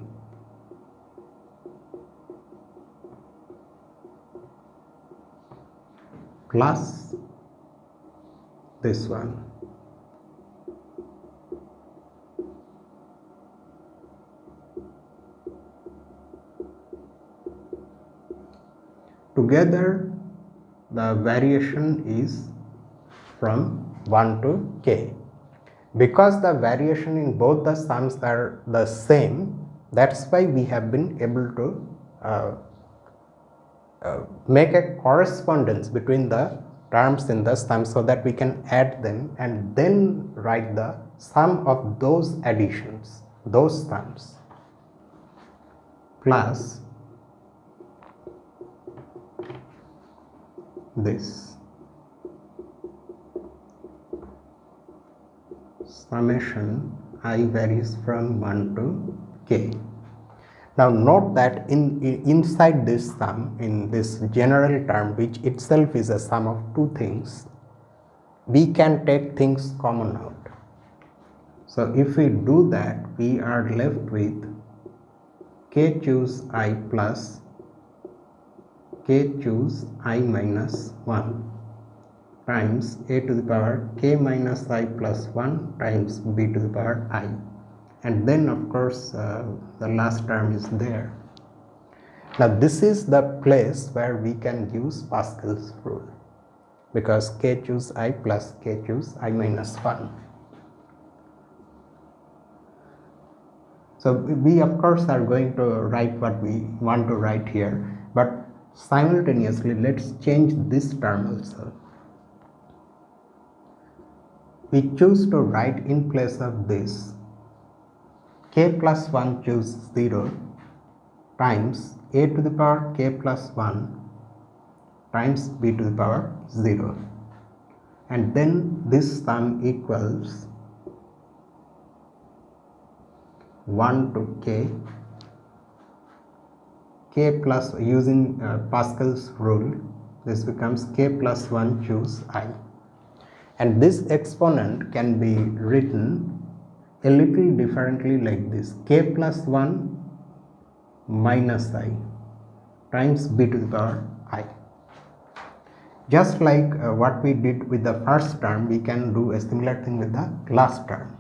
Plus this one. Together, the variation is from 1 to k. Because the variation in both the sums are the same, that's why we have been able to make a correspondence between the terms in the sum, so that we can add them and then write the sum of those additions, those sums, plus this summation I varies from 1 to k. Now note that inside this sum, in this general term, which itself is a sum of two things, we can take things common out. So if we do that, we are left with k choose I plus k choose I minus 1 times a to the power k minus I plus 1 times b to the power I, and then of course the last term is there. Now this is the place where we can use Pascal's rule, because k choose I plus k choose I minus 1. So we of course are going to write what we want to write here, but simultaneously let's change this term also. We choose to write in place of this k plus 1 choose 0 times a to the power k plus 1 times b to the power 0, and then this sum equals 1 to k plus, using Pascal's rule, this becomes k plus 1 choose I, and this exponent can be written a little differently like this: k plus 1 minus I times b to the power I. Just like what we did with the first term, we can do a similar thing with the last term.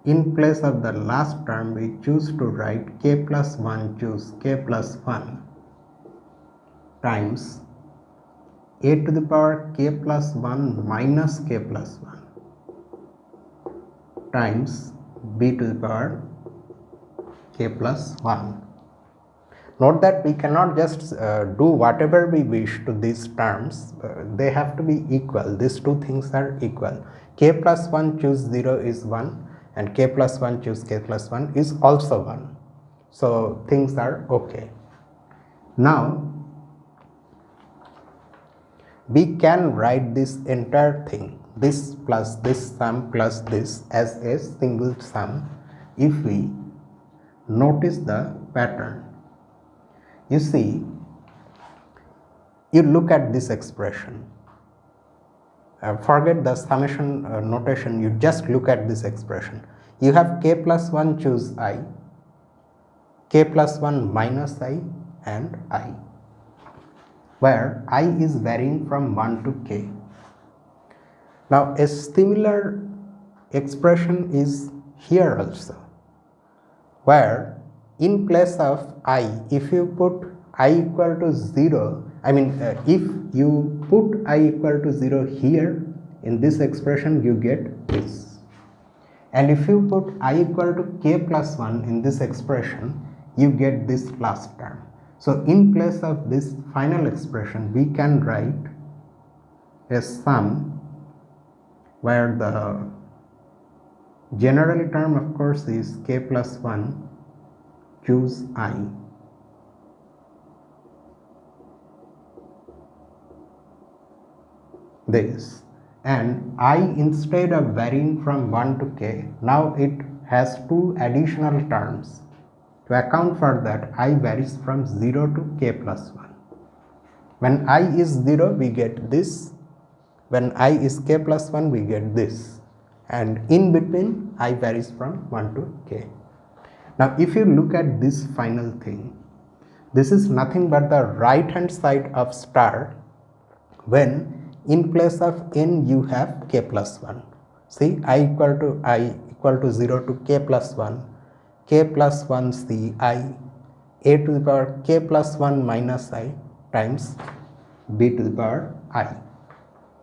In place of the last term, we choose to write k plus 1 choose k plus 1 times a to the power k plus 1 minus k plus 1 times b to the power k plus 1. Note that we cannot just do whatever we wish to these terms. They have to be equal. These two things are equal. K plus 1 choose 0 is 1 and k plus 1 choose k plus 1 is also 1. So things are okay. Now we can write this entire thing, this plus this sum plus this, as a single sum if we notice the pattern. You see, you look at this expression. Forget the summation notation, you just look at this expression. You have k plus 1 choose I, k plus 1 minus I and I, where I is varying from 1 to k. Now a similar expression is here also, where in place of I, if you put I equal to 0, if you put I equal to 0 here in this expression, you get this. And if you put I equal to k plus 1 in this expression, you get this last term. So in place of this final expression, we can write a sum where the general term of course is k plus 1 choose I, this, and I, instead of varying from 1 to k, now it has two additional terms. To account for that, I varies from 0 to k plus 1. When I is 0, we get this. When I is k plus 1, we get this. And in between, I varies from 1 to k. Now if you look at this final thing, this is nothing but the right hand side of star when in place of n you have k plus 1. See, I equal to 0 to k plus 1, k plus 1 c I, a to the power k plus 1 minus I times b to the power I.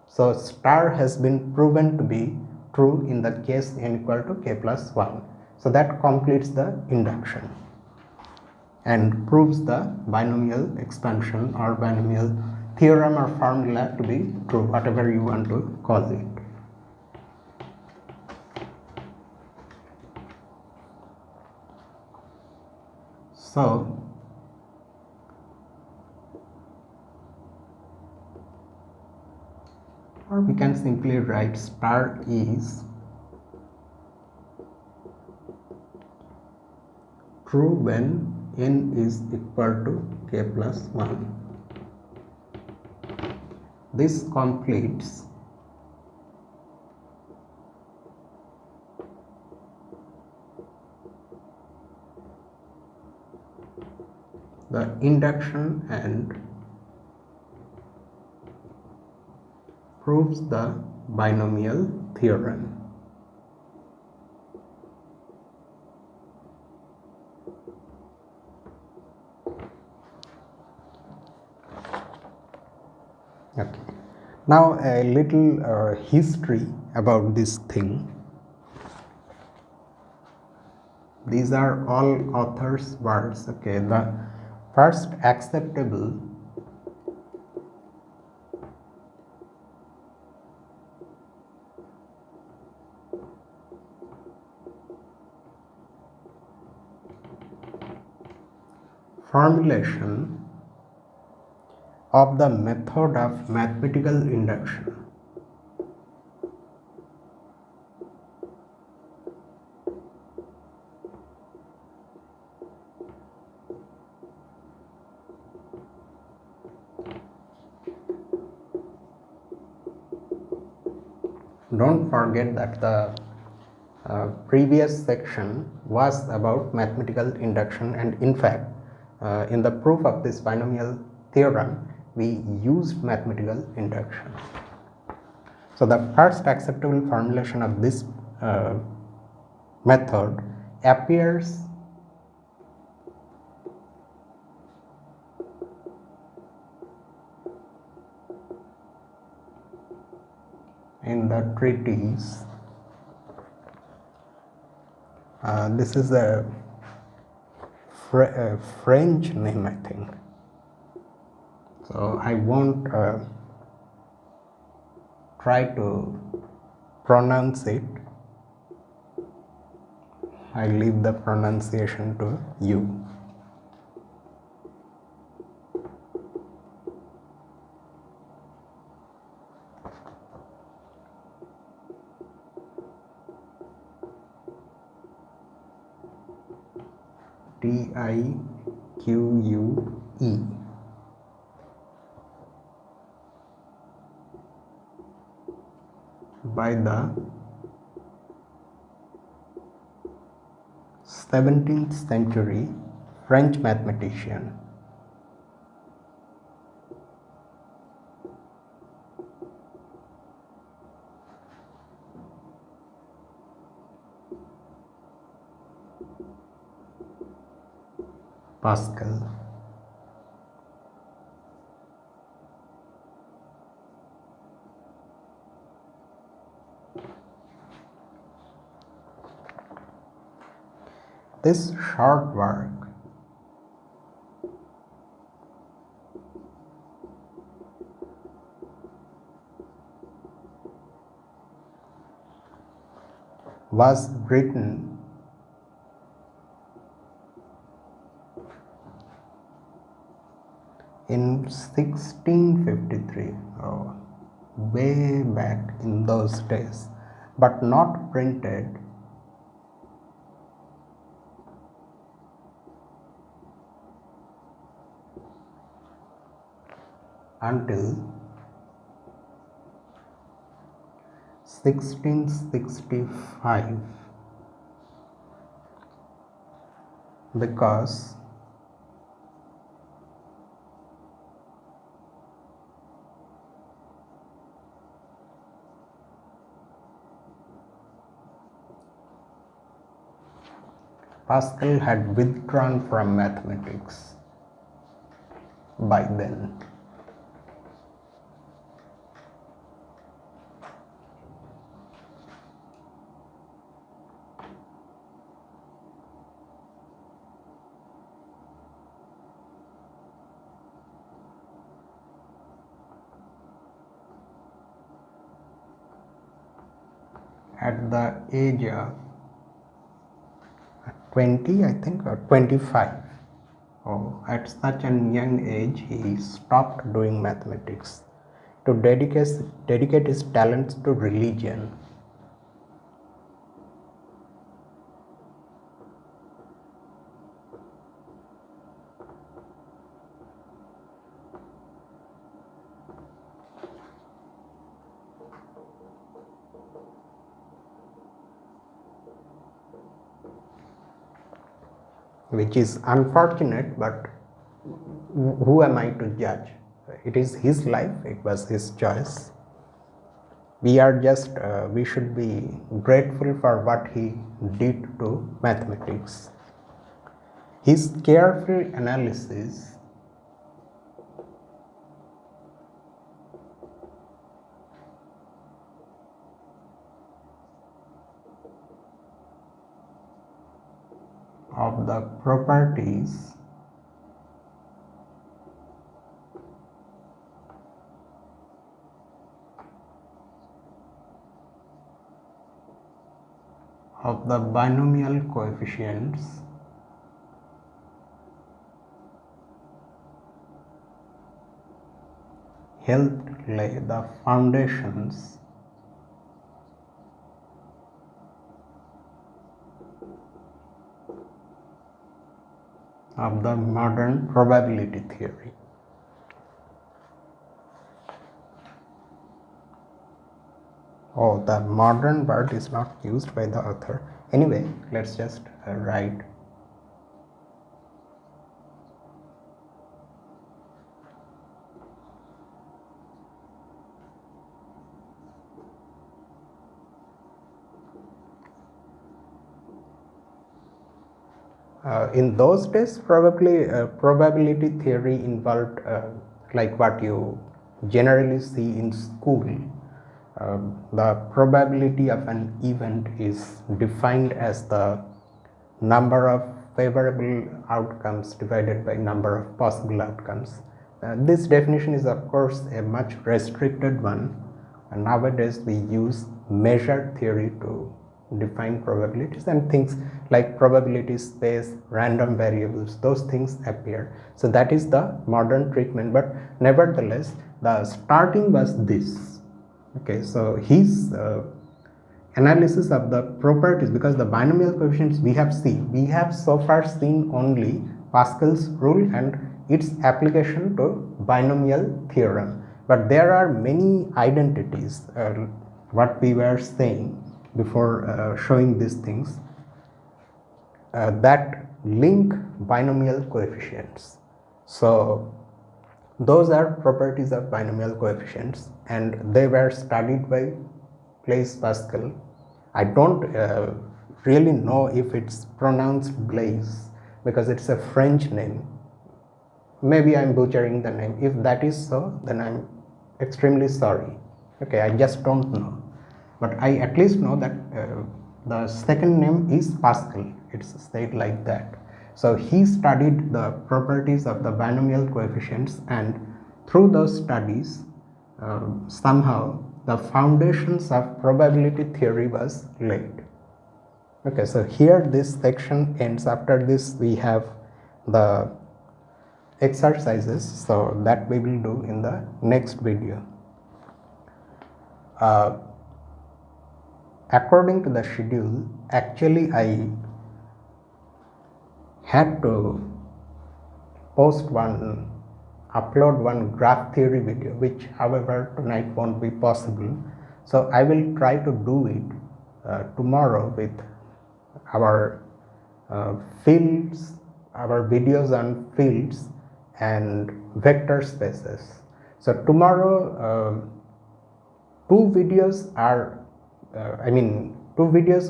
So star has been proven to be true in the case n equal to k plus 1. So that completes the induction and proves the binomial expansion or binomial theorem or formula to be true, whatever you want to call it. So or we can simply write star is true when n is equal to k plus 1. This completes the induction and proves the binomial theorem. Okay. Now a little history about this thing. These are all authors' words. Okay, the first acceptable formulation of the method of mathematical induction don't forget that the previous section was about mathematical induction, and in fact in the proof of this binomial theorem we used mathematical induction. So the first acceptable formulation of this method appears in the treatise. This is a French name, I think, so I won't try to pronounce it. I leave the pronunciation to you. TIQUE. By the 17th century French mathematician Pascal. This short work was written in 1653, way back in those days, but not printed until 1665, because Pascal had withdrawn from mathematics by then. At the age of 20, I think, or 25. At such an young age, he stopped doing mathematics to dedicate his talents to religion. Which is unfortunate, but who am I to judge? It is his life, it was his choice. We should be grateful for what he did to mathematics. His careful analysis of the properties of the binomial coefficients helped lay the foundations of the modern probability theory. Oh, the modern word is not used by the author. Anyway, let's just write. In those days, probably probability theory involved like what you generally see in school. The probability of an event is defined as the number of favorable outcomes divided by number of possible outcomes. This definition is of course a much restricted one, and nowadays we use measure theory to define probabilities, and things like probability space, random variables, those things appear. So that is the modern treatment, but nevertheless the starting was this. Okay, so his analysis of the properties, because the binomial coefficients we have so far seen only Pascal's rule and its application to binomial theorem, but there are many identities, what we were saying before showing these things, that link binomial coefficients. So those are properties of binomial coefficients, and they were studied by Blaise Pascal. I don't really know if it's pronounced Blaise because it's a French name. Maybe I'm butchering the name. If that is so, then I'm extremely sorry. Okay, I just don't know. But I at least know that the second name is Pascal. It's said like that. So he studied the properties of the binomial coefficients, and through those studies, somehow the foundations of probability theory was laid. Okay, so here this section ends. After this we have the exercises, so that we will do in the next video. According to the schedule, actually I had to upload one graph theory video, which however tonight won't be possible. So I will try to do it tomorrow with our fields, our videos on fields and vector spaces. So tomorrow two videos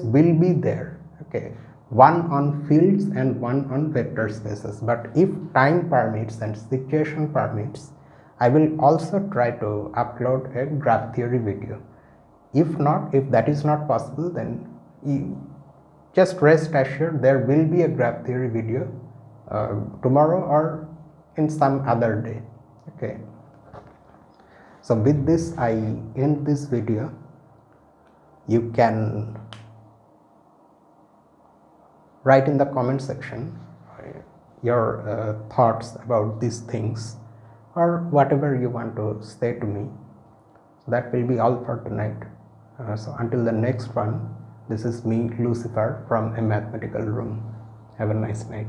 will be there. Okay, one on fields and one on vector spaces, but if time permits and situation permits, I will also try to upload a graph theory video. If that is not possible, then just rest assured there will be a graph theory video tomorrow or in some other day. Okay, so with this I end this video. You can write in the comment section your thoughts about these things, or whatever you want to say to me. So that will be all for tonight. So until the next one, this is me, Lucifer, from a mathematical room. Have a nice night.